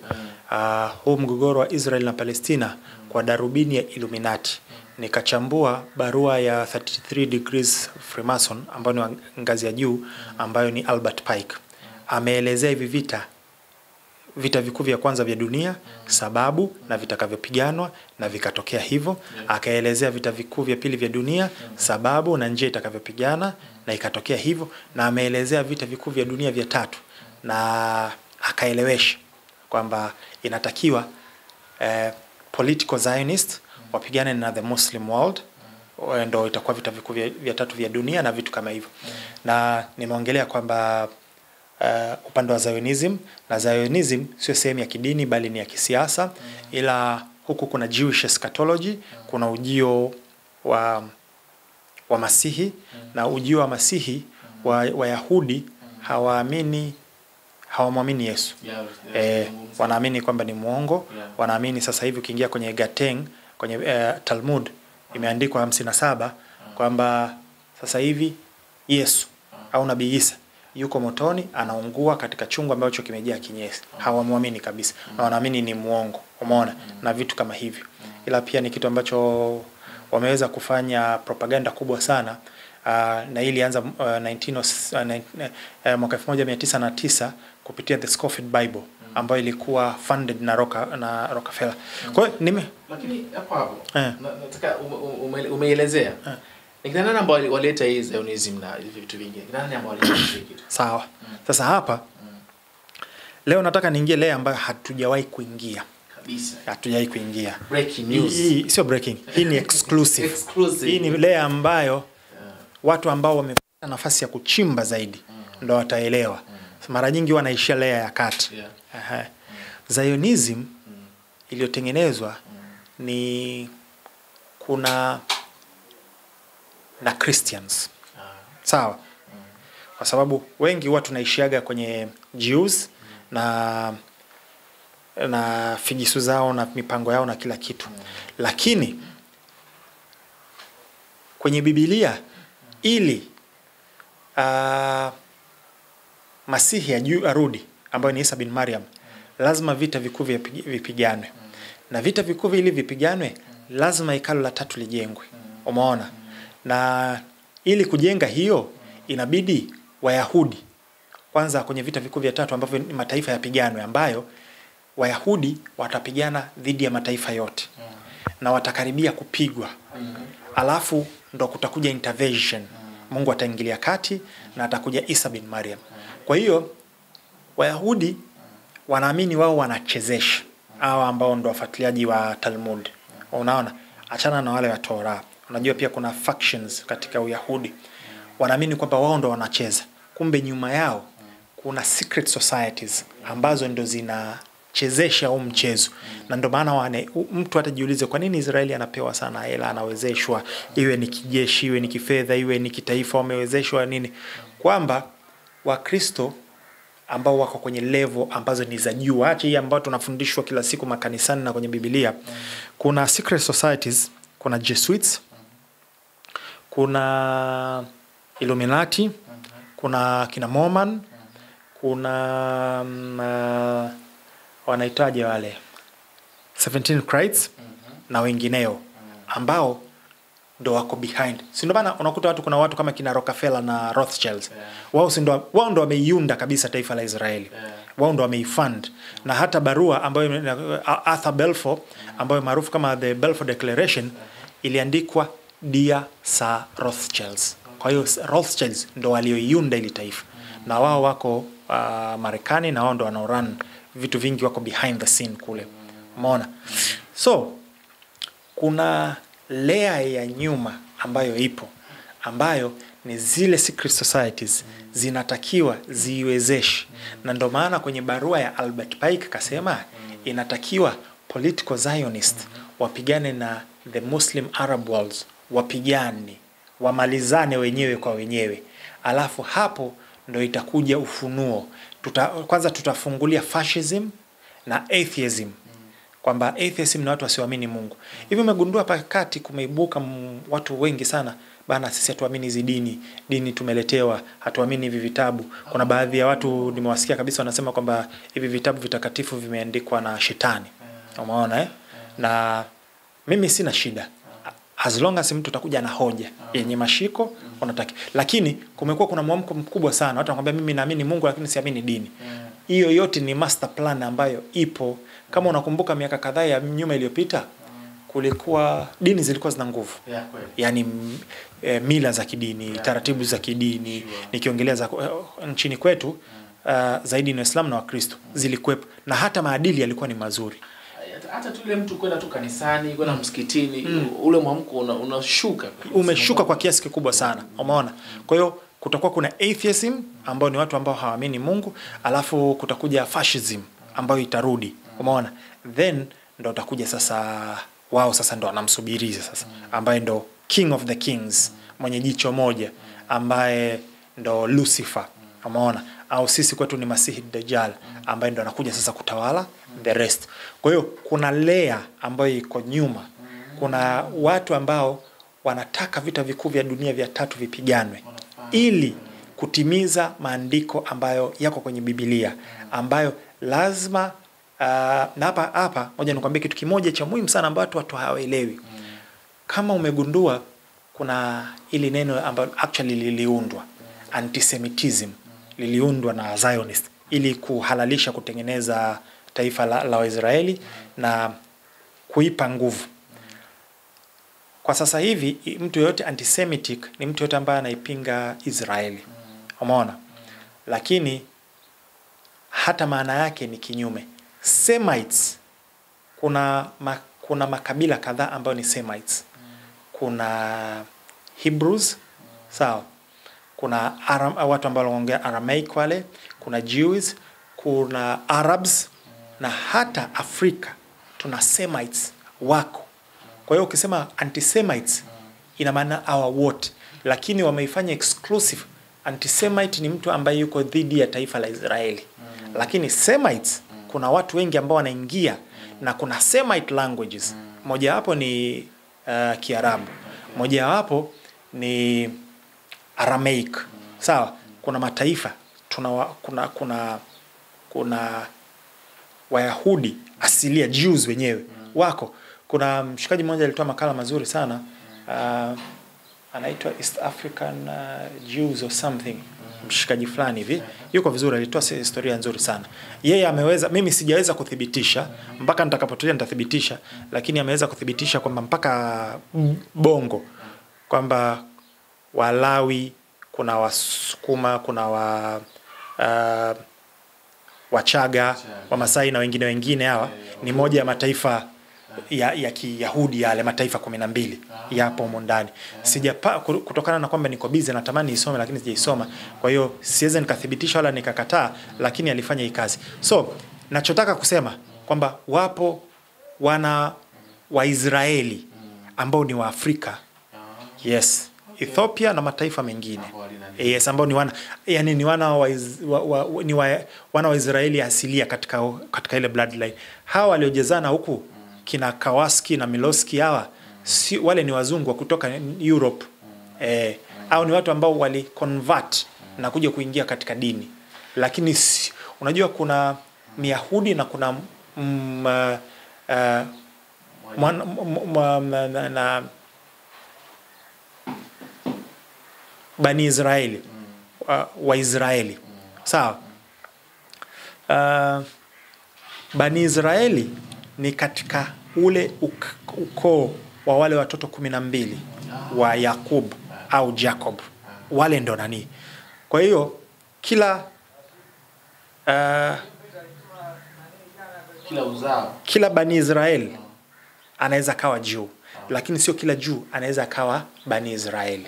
huu mgogoro wa Israel na Palestina kwa darubini ya Illuminati. Nikachambua barua ya 33 Degrees Freemason ambayo ni ngazi ya juu, ambayo ni Albert Pike. Ameelezea hivi vita vikuu vya kwanza vya dunia, sababu na vitakavyopiganwa na vikatokea hivyo. Akaelezea vita vikuu vya pili vya dunia, sababu na njia itakavyopigana na ikatokea hivyo. Na ameelezea vita vikuu vya dunia vya tatu, na akaelewesha kwamba inatakiwa political Zionist wapigane na the Muslim world, ndio itakuwa vita vikuu vya tatu vya dunia na vitu kama hivyo. Na nimeongelea kwamba upande wa Zionism, na Zionism sio sehemu ya kidini bali ni ya kisiasa, ila huku kuna Jewish eschatology, kuna ujio wa Masihi, na ujio wa Masihi Wayahudi hawamwamini Yesu. Wanaamini kwamba ni muongo. Wanaamini sasa hivi ukiingia kwenye Gateng, kwenye Talmud imeandikwa 57 kwamba sasa hivi Yesu au Nabii Isa yuko motoni, anaungua katika chungu ambacho kimejaa kinyesi. Hawamwamini kabisa. Na wanaamini ni muongo. Umeona? Na vitu kama hivyo. Ila pia ni kitu ambacho wameweza kufanya propaganda kubwa sana. Na ili anza mwaka 1909 kupitia the Scofield Bible ambayo ilikuwa funded na Rockefeller. Kwa hiyo lakini hapo nataka umeelezea ni kina nani ambao walileta hii Zionism na vitu vingine? Kina nani ambao walileta kitu? Sawa. Sasa hapa leo nataka niingie layer ambayo hatujawahi kuingia kabisa. Hatujawahi kuingia. Breaking news. Hii sio breaking. Hii ni exclusive. Hii ni layer ambayo watu ambao wamepata nafasi ya kuchimba zaidi ndio wataelewa. Mara nyingi wanaishia layer ya kati. Zionism iliyotengenezwa ni kuna na Christians. Sawa? Kwa sababu wengi watu tunaishiaga kwenye Jews na figisu zao na mipango yao na kila kitu. Lakini kwenye Biblia ili Masihi arudi ambayo ni Isa bin Maryam, lazima vita vikuu vipiganwe. Na vita vikuu ili vipiganwe lazima hekalu la tatu lijengwe. Umeona? Na ili kujenga hiyo inabidi Wayahudi kwanza kwenye vita vikuu vya tatu ambavyo ni mataifa yapiganwe, ambayo Wayahudi watapigana dhidi ya mataifa yote na watakaribia kupigwa. Alafu ndo kutakuja intervention. Mungu ataingilia kati na atakuja Isa bin Maryam. Kwa hiyo Wayahudi wanaamini wao wanachezesha hao ambao ndo wafuatiliaji wa Talmud. Unaona? Achana na wale wa Torah. Unajua pia kuna factions katika Uyahudi. Wanaamini kwamba wao ndo wanacheza. Kumbe nyuma yao kuna secret societies ambazo ndo zinachezesha huu mchezo. Na ndo maana mtu atajiulize kwa nini Israeli anapewa sana hela, anawezeshwa, iwe ni kijeshi, iwe ni kifedha, iwe ni kitaifa, wamewezeshwa nini? Kwamba Wakristo ambao wako kwenye level ambazo ni za juu, acha hii ambao tunafundishwa kila siku makanisani na kwenye Biblia, kuna secret societies, kuna Jesuits, kuna Illuminati, kuna kina Mormon, kuna wanaitaje wale 17 Christs na wengineo ambao ndo wako behind. Si ndo maana unakuta kuna watu kama kina Rockefeller na Rothschilds. Wao ndo wameiunda kabisa taifa la Israeli. Wao ndo wameifund. Na hata barua ambayo Arthur Balfour ambayo maarufu kama the Balfour Declaration iliandikwa Dear Sir Rothschilds. Kwa hiyo Rothschilds ndo walioiunda ile taifa. Na wao wako Marekani na wao ndo wanaorun vitu vingi, wako behind the scene kule. Umeona? So kuna layer ya nyuma ambayo ipo, ambayo ni zile secret societies zinatakiwa ziwezeshe. Na ndo maana kwenye barua ya Albert Pike kasema inatakiwa political Zionists wapigane na the Muslim Arab worlds, wapigane, wamalizane wenyewe kwa wenyewe. Alafu hapo ndo itakuja ufunuo. Kwanza tutafungulia fascism na atheism. Kwamba atheism ni watu wasioamini Mungu. Hivi umegundua pakati kumeibuka watu wengi sana bana, sisi hatuamini hizi dini tumeletewa, hatuamini hivi vitabu. Kuna baadhi ya watu nimewasikia kabisa wanasema kwamba hivi vitabu vitakatifu vimeandikwa na shetani. Umeona Na mimi sina shida as long as mtu utakuja na hoja yenye mashiko unataka. Lakini kumekuwa kuna mwamko mkubwa sana, watu wanakuambia mimi naamini Mungu lakini siamini dini. Hiyo yote ni master plan ambayo ipo. Kama unakumbuka miaka kadhaa ya nyuma iliyopita, kulikuwa dini zilikuwa zina nguvu. Yaani mila za kidini, taratibu za kidini, nikiongelea za nchini kwetu zaidi ni Uislamu na Wakristo zilikuwepo, na hata maadili yalikuwa ni mazuri. hata tu ile mtu kwenda tu kanisani, kwenda msikitini, ule mwamko unashuka. Umeshuka kwa kiasi kikubwa sana. Umeona? Kwa hiyo kutakuwa kuna atheism ambao ni watu ambao hawaamini Mungu, alafu kutakuja fascism ambayo itarudi. Umeona? Then ndo utakuja sasa wao sasa ndo wanamsubiria sasa, ambaye ndo King of the Kings, mwenye jicho moja, ambaye ndo Lucifer. Umeona? Au sisi kwetu ni Masihi Dajjal, ambaye ndo anakuja sasa kutawala the rest. Kwa hiyo kuna layer ambayo iko nyuma. Kuna watu ambao wanataka vita vikuu vya dunia vya 3 vipiganwe ili kutimiza maandiko ambayo yako kwenye Biblia, ambayo lazima na hapa moja nikwambie kitu kimoja cha muhimu sana ambacho watu hawaelewi. Kama umegundua, kuna ili neno ambalo actually liliundwa, antisemitism, liliundwa na Zionist ili kuhalalisha kutengeneza taifa la Waisraeli na kuipa nguvu. Kwa sasa hivi mtu yote antisemitic ni mtu yote ambaye anaipinga Israeli. Umeona? Lakini hata maana yake ni kinyume. Semites, kuna makabila kadhaa ambayo ni Semites. Kuna Hebrews, sawa? Kuna watu ambao wanaongea Aramaic wale, kuna Jews, kuna Arabs, na hata Afrika tuna Semites wako. Kwa hiyo ukisema anti-Semites ina maana hawa wote, lakini wameifanya exclusive. Anti-Semite ni mtu ambaye yuko dhidi ya taifa la Israeli. Lakini Semites kuna watu wengi ambao wanaingia, na kuna Semite languages. Moja wapo ni Kiarabu. Moja wapo ni Aramaic. Sawa? Kuna mataifa, kuna Wayahudi asilia, Jews wenyewe wako. Kuna mshikaji mmoja alitoa makala mazuri sana, anaitwa East African Jews or something, mshikaji fulani hivi, yuko vizuri, alitoa historia nzuri sana. Yeye ameweza, mimi sijaweza kuthibitisha, mpaka nitakapotulia nitathibitisha, lakini ameweza kuthibitisha kwamba mpaka Bongo, kwamba Walawi, kuna Wasukuma, kuna Wachaga, Wamasai na wengine hawa ni moja ya mataifa ya Kiyahudi, yale mataifa 12 yapo humo ndani. Kutokana na kwamba niko busy natamani nisome lakini sijaisoma, kwa hiyo siwezi nikathibitisha wala nikakataa, lakini alifanya hii kazi. So nachotaka kusema kwamba wapo wana wa Israeli ambao ni wa Afrika, yes, Ethiopia na mataifa mengine, yes, ambao ni wana wa Israeli asilia katika ile bloodline. Hawa waliojezana huku kina Kawaski na Miloski, hawa wale ni wazungu kutoka Europe. Au ni watu ambao wali convert na kuja kuingia katika dini. Lakini unajua kuna Myahudi na kuna Bani Israeli, wa Israeli. Sawa? Bani Israeli ni katika ule ukoo wa wale watoto 12 wa Yakub au Jacob. Wale ndo nani? Kwa hiyo kila Bani Israeli anaweza kawa Jew, lakini sio kila Jew anaweza kawa Bani Israeli,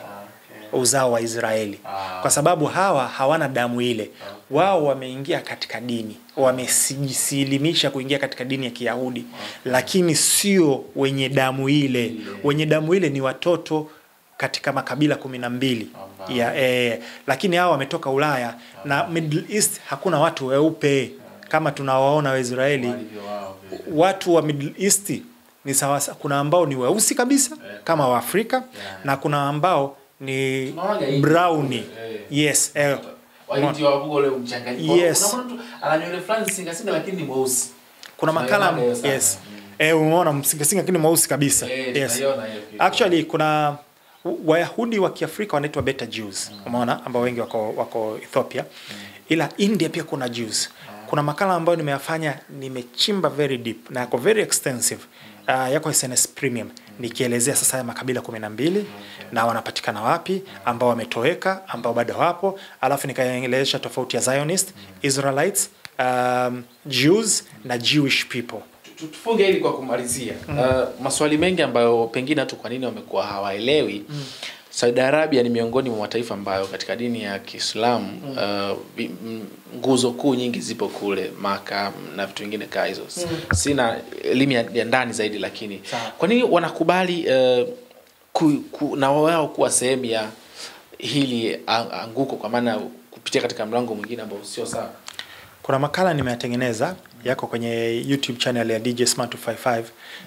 uzao wa Israeli, kwa sababu hawa hawana damu ile. Wao wameingia katika dini, wamesilimisha kuingia katika dini ya Kiyahudi, lakini sio wenye damu ile. Wenye damu ile ni watoto katika makabila 12 lakini hao wametoka Ulaya na Middle East. Hakuna watu weupe kama tunawaona Waisraeli. Watu wa Middle East ni sawa, kuna ambao ni weusi kabisa kama wa Afrika, na kuna ambao ni browni. Yes, Waiti wa Google ule mchanganyiko. Yes. Kuna mtu ana nywele fulani singa lakini ni mweusi. Kuna makala, yes. Umeona msinga lakini mweusi kabisa. Yes. Actually kuna Wayahudi wa Kiafrika wanaitwa Beta Jews. Umeona, ambao wengi wako Ethiopia. Ila India pia kuna Jews. Kuna makala ambayo nimeyafanya, nimechimba very deep na yako very extensive. Yako SNS Premium, nikielezea sasa ya makabila 12 na wanapatikana wapi, ambao wametoweka, ambao bado wapo, alafu nikaelezea tofauti ya Zionist, Israelites, Jews na Jewish people. tufunge hili kwa kumalizia. Maswali mengi ambayo pengine hatu kwa nini wamekuwa hawaelewi. Saudi Arabia ni miongoni mwa mataifa ambayo katika dini ya Kiislamu nguzo kuu nyingi zipo kule Maka na vitu vingine kama hizo. Sina elimu ya ndani zaidi, lakini kwa nini wanakubali na wao kuwa sehemu ya hili anguko, kwa maana kupitia katika mlango mwingine ambao sio sawa? Kuna makala nimeyatengeneza yako kwenye YouTube channel ya DJ Smart 255,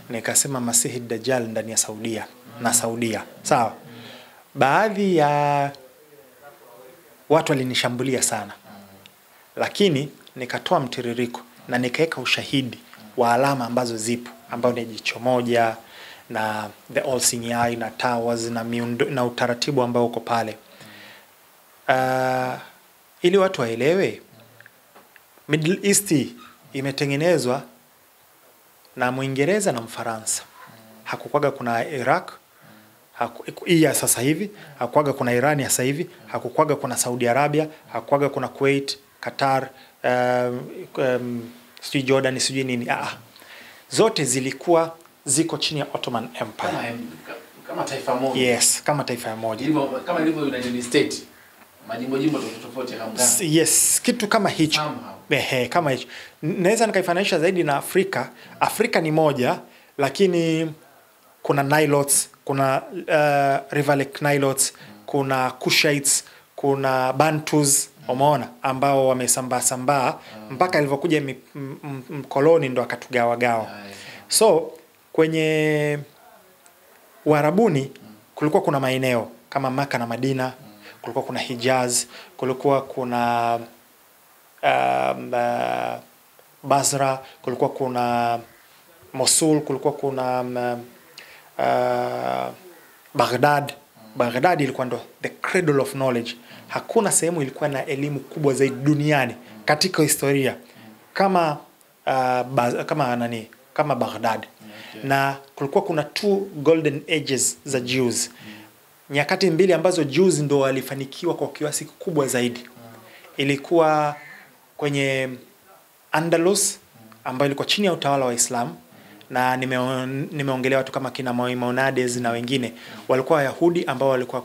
nikasema Masihi Dajjal ndani ya Saudia na Saudia. Sawa. Baadhi ya watu walinishambulia sana, lakini nikatoa mtiririko na nikaweka ushahidi wa alama ambazo zipo, ambao ni jicho moja na the all seeing eye na towers na na utaratibu ambao uko pale, ili watu waelewe. Middle East imetengenezwa na Muingereza na Mfaransa. Hakukwaga kuna Iraq ya sasa hivi, hakukwaga kuna Iran ya sasa hivi, hakukwaga kuna Saudi Arabia, hakukwaga kuna Kuwait, Qatar, sijui Jordan, sijui nini. Zote zilikuwa ziko chini ya Ottoman Empire. Kama taifa moja. Yes, kama taifa moja. Kama ilivyo United States. Majimbo tofauti kama gani? Yes, kitu kama hicho. Kama hicho. Naweza nikaifananisha zaidi na Afrika. Afrika ni moja, lakini kuna Nilotes, kuna River Lake Nilotes, kuna Kushites, kuna Bantus, umeona, ambao wamesambaa mpaka ilivyokuja mkoloni ndo akatugawa. So kwenye Uarabuni kulikuwa kuna maeneo kama Maka na Madina, kulikuwa kuna Hijaz, kulikuwa kuna Basra, kulikuwa kuna Mosul, kulikuwa kuna Baghdad. Baghdad ilikuwa ndo the cradle of knowledge. Hakuna sehemu ilikuwa na elimu kubwa zaidi duniani katika historia kama kama Baghdad. Na kulikuwa kuna 2 golden ages za Jews. Nyakati mbili ambazo Jews ndo walifanikiwa kwa kiasi kikubwa zaidi. Ilikuwa kwenye Andalus, ambayo ilikuwa chini ya utawala wa Islam, na nimeongelea watu kama kina Maimonides na wengine. Walikuwa Wayahudi ambao walikuwa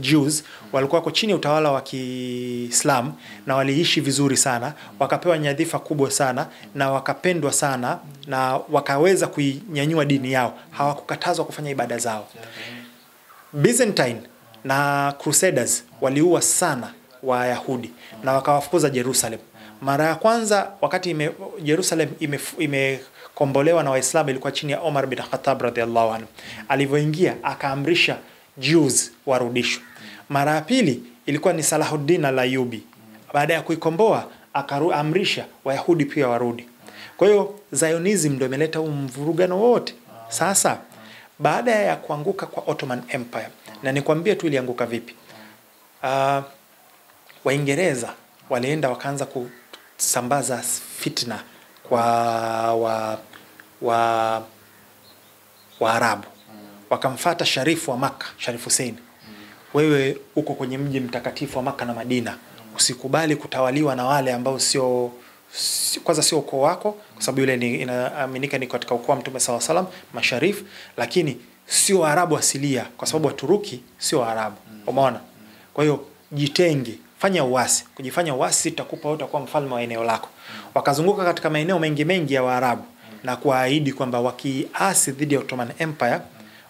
Jews, walikuwa chini ya utawala wa Kiislam na waliishi vizuri sana, wakapewa nyadhifa kubwa sana na wakapendwa sana na wakaweza kuinyanyua dini yao. Hawakukatazwa kufanya ibada zao. Byzantine na Crusaders waliua sana Wayahudi na wakawafukuza Jerusalem. Mara ya kwanza wakati Jerusalem imekombolewa na Waislamu ilikuwa chini ya Omar bin Khattab radhiallahu anhu. Alivyoingia akaamrisha Jews warudishwe. Mara ya pili ilikuwa ni Salahuddin al-Ayyubi. Baada ya kuikomboa akaamrisha Wayahudi pia warudi. Kwa hiyo Zionism ndio imeleta mvurugano wote. Sasa baada ya kuanguka kwa Ottoman Empire, na nikwambie tu ilianguka vipi. Waingereza walienda wakaanza kusambaza fitna kwa Waarabu. Wakamfuata Sharifu wa Maka, Sharif Hussein. Wewe uko kwenye mji mtakatifu wa Maka na Madina, usikubali kutawaliwa na wale ambao kwanza sio ukoo wako, kwa sababu yule inaaminika ni katika ukoo wa Mtume sallallahu alaihi wasallam, masharif, lakini sio Waarabu asilia, kwa sababu Waturuki sio Waarabu. Umeona? Kwa hiyo jitenge, fanya uasi. Kujifanya uasi itakupa utakuwa mfalme wa eneo lako. Wakazunguka katika maeneo mengi ya Waarabu na kuahidi kwamba wakiasi dhidi ya Ottoman Empire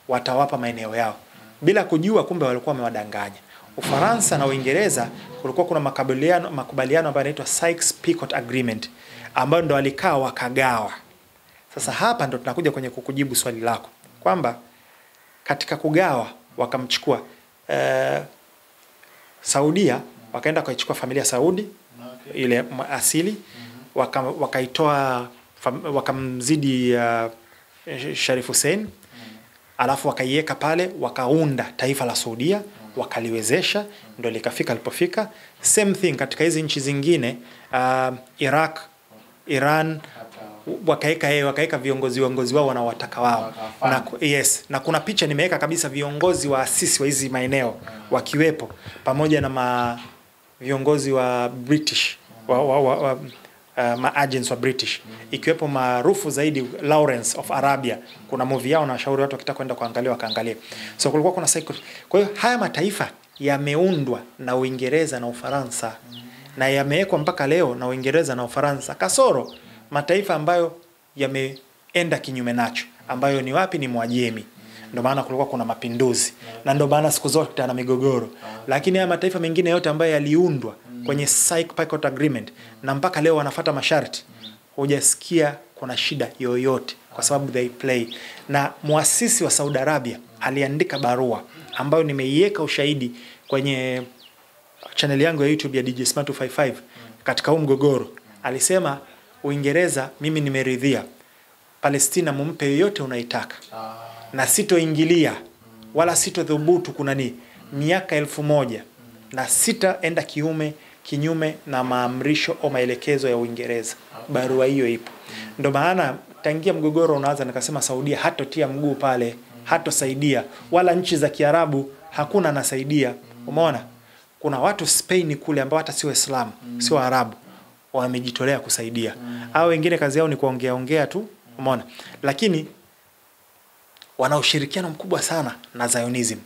watawapa maeneo yao, bila kujua kumbe walikuwa wamewadanganya. Ufaransa na Uingereza kulikuwa kuna makubaliano ambayo yanaitwa Sykes-Picot Agreement, ambayo ndo walikaa wakagawa. Sasa hapa ndo tunakuja kwenye kukujibu swali lako kwamba katika kugawa wakamchukua Saudia, wakaenda kuichukua familia Saudi ile asili, wakaitoa wakamzidi Sharif Hussein, alafu wakaiweka pale, wakaunda taifa la Saudia, wakaliwezesha, ndio likafika alipofika. Same thing katika hizi nchi zingine, Iraq, Iran, wakaeka viongozi wao wanawataka wao. Na kuna picha nimeweka kabisa viongozi wa asisi wa hizi maeneo wakiwepo pamoja na viongozi wa British agents wa British, ikiwepo maarufu zaidi Lawrence of Arabia. Kuna movie yao na washauri watu wakitaka kwenda kuangalia wakaangalie. So kulikuwa kuna cycle. Kwa hiyo haya mataifa yameundwa na Uingereza na Ufaransa na yamewekwa mpaka leo na Uingereza na Ufaransa, kasoro mataifa ambayo yameenda kinyume nacho, ambayo ni wapi? Ni Mwajemi. Ndio maana kulikuwa kuna mapinduzi na ndio maana siku zote ana migogoro. Lakini haya mataifa mengine yote ambayo yaliundwa kwenye Sykes-Picot Agreement na mpaka leo wanafuata masharti, hujasikia kuna shida yoyote, kwa sababu they play. Na muasisi wa Saudi Arabia aliandika barua ambayo nimeiweka ushahidi kwenye channel yangu ya YouTube ya DJ Smart 255 katika huu mgogoro. Alisema, Uingereza, mimi nimeridhia Palestina mumpe yoyote unaitaka, na sitoingilia wala sitodhubutu kuna miaka 1000 na sitaenda kinyume na maamrisho au maelekezo ya Uingereza. Barua hiyo ipo. Ndio maana tangia mgogoro unaanza nikasema Saudia hatotia mguu pale, hatosaidia, wala nchi za Kiarabu hakuna anasaidia. Umeona? Kuna watu Spain kule ambao hata si Waislamu, si Waarabu, wamejitolea kusaidia. Hao wengine kazi yao ni kuongea tu, umeona? Lakini wana ushirikiano mkubwa sana na Zionism.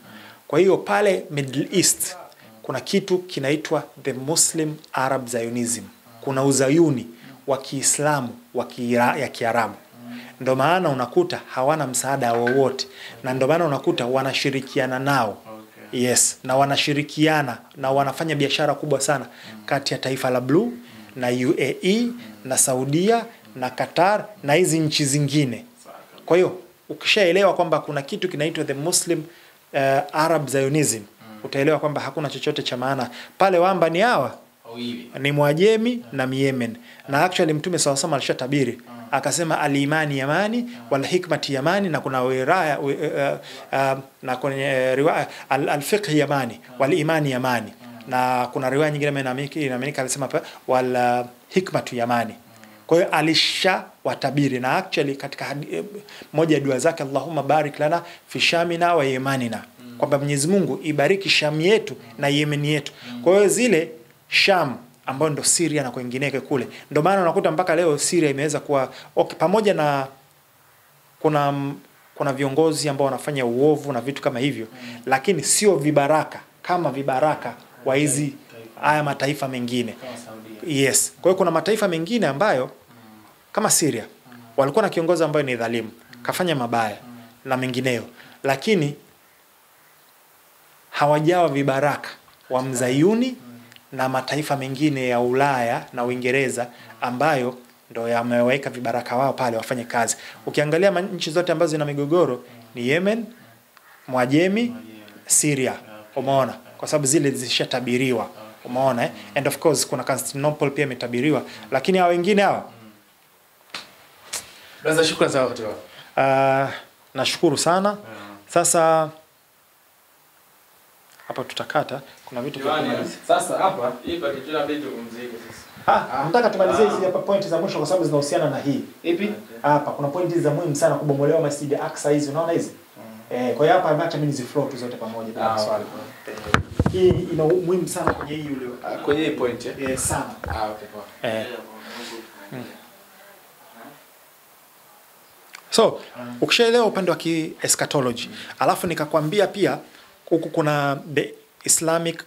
Kwa hiyo pale Middle East kuna kitu kinaitwa the Muslim Arab Zionism. Kuna uzayuni wa Kiislamu ya Kiarabu. Ndio maana unakuta hawana msaada wowote, na ndio maana unakuta wanashirikiana nao. Yes, na wanashirikiana na wanafanya biashara kubwa sana kati ya taifa la Blue na UAE na Saudia na Qatar na hizi nchi zingine. Kwa hiyo ukishaelewa kwamba kuna kitu kinaitwa the Muslim Arab Zionism, utaelewa kwamba hakuna chochote cha maana pale. Wamba ni hawa, ni Mwajemi na Yemen. Na actually Mtume SAW alishatabiri akasema al-imani yamani wal hikmati yamani, na kuna wiraya na kwenye riwaya al-fiqh yamani wal imani yamani, na kuna riwaya nyingine inaaminika alisema wal hikmatu yamani. Kwa hiyo alishawatabiri, na actually katika moja ya dua zake, Allahumma barik lana fi shamina wa yemanina, kwamba Mwenyezi Mungu ibariki Sham yetu na Yemen yetu. Kwa hiyo zile Sham ambayo ndo Syria na kwingineko kule, ndio maana unakuta mpaka leo Syria imeweza kuwa pamoja na kuna viongozi ambao wanafanya uovu na vitu kama hivyo, lakini sio vibaraka kama vibaraka wa hizi haya mataifa mengine. Yes. Kwa hiyo kuna mataifa mengine ambayo kama Syria walikuwa na kiongozi ambaye ni dhalimu, kafanya mabaya na mengineo, lakini hawajawa vibaraka wa mzayuni na mataifa mengine ya Ulaya na Uingereza ambayo ndo yameweka vibaraka wao pale wafanye kazi. Ukiangalia nchi zote ambazo zina migogoro ni Yemen, Mwajemi, Syria. Umeona? Kwa sababu zile zishatabiriwa. Umeona? And of course kuna Constantinople pia imetabiriwa, lakini hao wengine hao. Basi shukrani sana wakati wako. Nashukuru sana. Sasa hapa tutakata, kuna vitu vya kumaliza. Sasa hapa kitu na vitu kumziko sasa. Nataka tumalizie hizi hapa pointi za mwisho kwa sababu zinahusiana na hii. Ipi? Hapa kuna pointi za muhimu sana, kubomolewa Masjid Aqsa hizi, unaona hizi? Kwa hiyo hapa acha mimi niziflow tu zote pamoja bila maswali. Hii ina muhimu sana kwenye hii kwenye hii point sana. Okay poa. So, ukishaelewa upande wa eschatology, alafu nikakwambia pia huku kuna the Islamic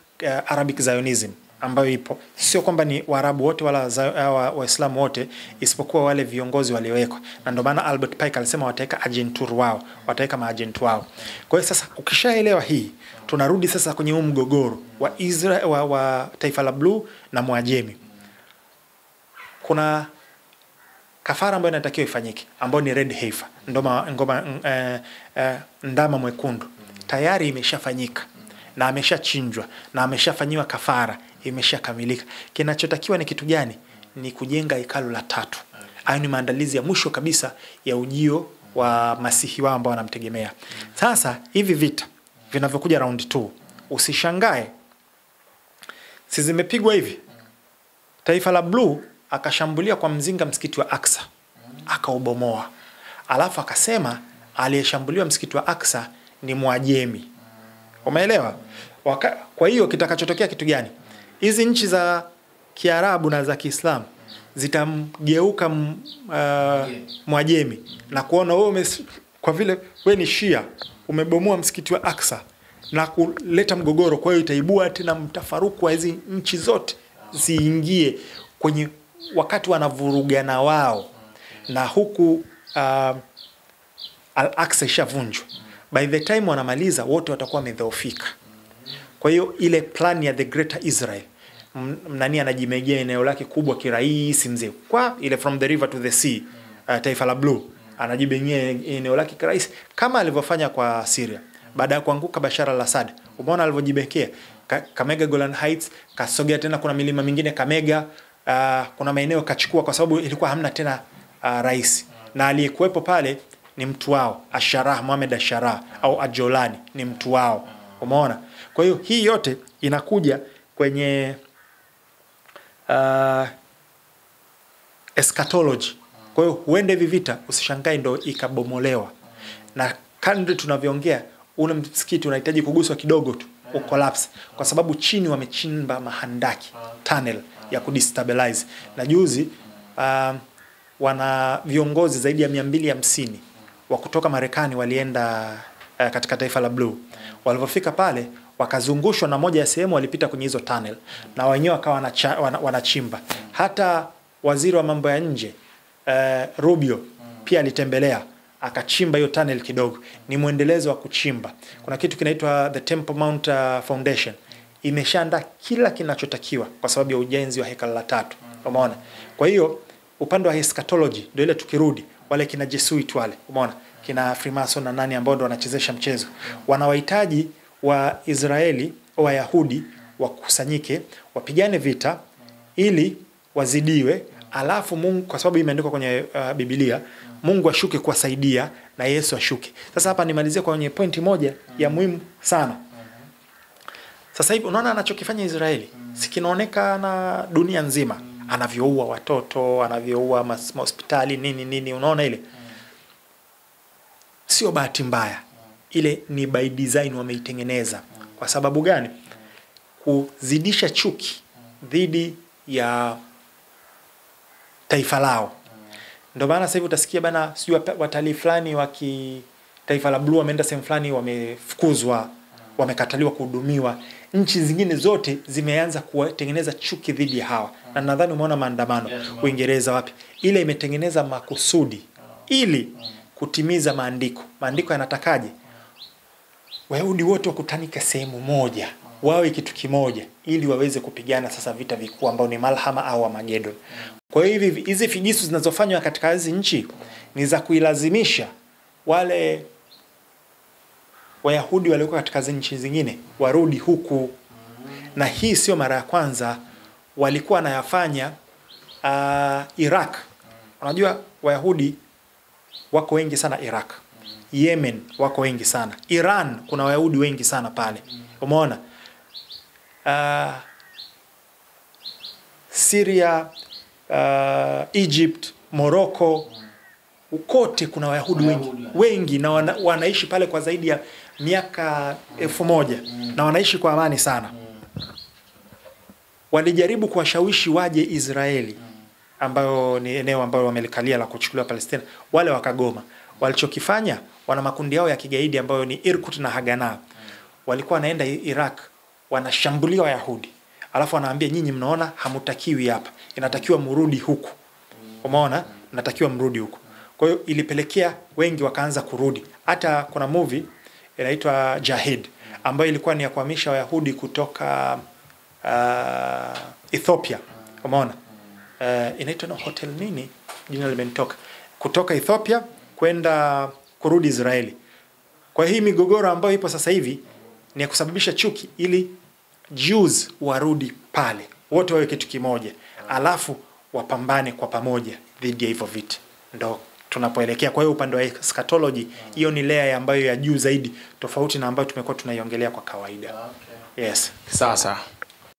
Arabic Zionism ambayo ipo. Sio kwamba ni Waarabu wote wala Waislamu wote, isipokuwa wale viongozi waliowekwa. Na ndio maana Albert Pike alisema wataweka agentur wao, wataweka maagent wao. Kwa hiyo sasa ukishaelewa hii, tunarudi sasa kwenye huu mgogoro wa Israel wa taifa la Blue na Mwajemi. Kuna kafara ambayo inatakiwa ifanyike, ambayo ni red heifer, ndama mwekundu. Tayari imeshafanyika na ameshachinjwa na ameshafanyiwa kafara, imeshakamilika. Kinachotakiwa ni kitu gani? Ni kujenga hekalu la 3. Hayo ni maandalizi ya mwisho kabisa ya ujio wa Masihi wao ambao wanamtegemea. Sasa hivi vita vinavyokuja round 2, usishangae si zimepigwa hivi. Taifa la Blue akashambulia kwa mzinga msikiti wa Aqsa, akaubomoa. Alafu akasema aliyeshambuliwa msikiti wa Aqsa ni Mwajemi. Umeelewa? Kwa hiyo kitakachotokea kitu gani? Hizi nchi za Kiarabu na za Kiislamu zitamgeuka Mwajemi na kuona wewe kwa vile wewe ni Shia umebomoa msikiti wa Aqsa na kuleta mgogoro, kwa hiyo itaibua tena mtafaruku wa hizi nchi zote ziingie kwenye wakati wanavurugana wao, na huku Al-Aqsa ishavunjwa. By the time wanamaliza wote watakuwa wamedhoofika. Kwa hiyo ile plan ya the Greater Israel, nani anajimegea eneo lake kubwa kirahisi mzee, kwa ile from the river to the sea, taifa la blue, anajibengea eneo lake kirahisi kama alivyofanya kwa Syria baada ya kuanguka Bashar al-Assad. Umeona alivyojibekea Kamega, Golan Heights, kasogea tena, kuna milima mingine Kamega, kuna maeneo kachukua kwa sababu ilikuwa hamna tena rais, na aliyekuepo pale ni mtu wao Asharah, Mohamed Asharah au Ajolani ni mtu wao. Umeona? Kwa hiyo hii yote inakuja kwenye eschatology. Kwa hiyo huende hivi vita usishangae ndo ikabomolewa, na kadri tunavyoongea ule msikiti unahitaji kuguswa kidogo tu ukolapse, kwa sababu chini wamechimba mahandaki, tunnel ya kudestabilize. Na juzi wana viongozi zaidi ya 250 wa kutoka Marekani walienda katika taifa la blue. Walipofika pale wakazungushwa na moja ya sehemu, walipita kwenye hizo tunnel na wenyewe wakawa wanachimba. Hata waziri wa mambo ya nje Rubio pia alitembelea akachimba hiyo tunnel kidogo. Ni muendelezo wa kuchimba. Kuna kitu kinaitwa the Temple Mount Foundation, imeshaandaa kila kinachotakiwa kwa sababu ya ujenzi wa hekalu la 3. Umeona? Kwa hiyo upande wa eschatology ndio ile, tukirudi wale kina Jesuit wale, umeona, kina Freemason na nani ambao ndio wanachezesha mchezo, wanawahitaji wa Israeli au Wayahudi wakusanyike wapigane vita ili wazidiwe, alafu Mungu, kwa sababu imeandikwa kwenye Biblia, Mungu ashuke kuwasaidia na Yesu ashuke. Sasa hapa nimalizie kwenye pointi moja ya muhimu sana. Sasa hivi unaona anachokifanya Israeli sikinaonekana dunia nzima, anavyoua watoto, anavyoua hospitali nini, unaona ile sio bahati mbaya, ile ni by design wameitengeneza. Kwa sababu gani? Kuzidisha chuki dhidi ya taifa lao. Ndio maana sasa hivi utasikia bana, sio watalii fulani wa taifa la blue wameenda sehemu fulani, wamefukuzwa, wamekataliwa kuhudumiwa. Nchi zingine zote zimeanza kutengeneza chuki dhidi ya hawa. Na nadhani umeona maandamano Uingereza wapi, ile imetengeneza makusudi ili kutimiza maandiko. Maandiko yanatakaje? Wayahudi wote wakutanike sehemu moja, wawe kitu kimoja, ili waweze kupigana sasa vita vikuu ambao ni Malhama au Armageddon. Kwa hiyo hizi figisu zinazofanywa katika hizi nchi ni za kuilazimisha wale Wayahudi waliokuwa katika nchi zingine warudi huku. Na hii sio mara ya kwanza, walikuwa wanayafanya Iraq. Unajua Wayahudi wako wengi sana Iraq. Yemen wako wengi sana. Iran kuna Wayahudi wengi sana pale. Umeona? Syria, Egypt, Morocco, kote kuna Wayahudi wengi na wanaishi pale kwa zaidi ya miaka 1000 na wanaishi kwa amani sana. Walijaribu kuwashawishi waje Israeli, ambayo ni eneo ambalo wamelikalia la kuchukuliwa Palestina, wale wakagoma. Walichokifanya, wana makundi yao ya kigaidi ambayo ni Irkut na Haganah. Walikuwa wanaenda Iraq, wanashambulia Wayahudi. Alafu wanaambia nyinyi mnaona hamutakiwi hapa, inatakiwa mrudi huku. Umeona? Inatakiwa mrudi huku. Kwa hiyo ilipelekea wengi wakaanza kurudi. Hata kuna movie inaitwa Jahid ambayo ilikuwa ni ya kuhamisha Wayahudi kutoka Ethiopia. Umeona? Inaitwa hotel nini? Jina limenitoka. Kutoka Ethiopia kwenda kurudi Israeli. Kwa hii migogoro ambayo ipo sasa hivi ni ya kusababisha chuki ili Jews warudi pale, wote wawe kitu kimoja, alafu wapambane kwa pamoja dhidi ya hivyo vita. Ndio tunapoelekea. Kwa hiyo upande wa eschatology, hiyo ni layer ambayo ya juu zaidi, tofauti na ambayo tumekuwa tunaiongelea kwa kawaida. Okay. Yes. Sasa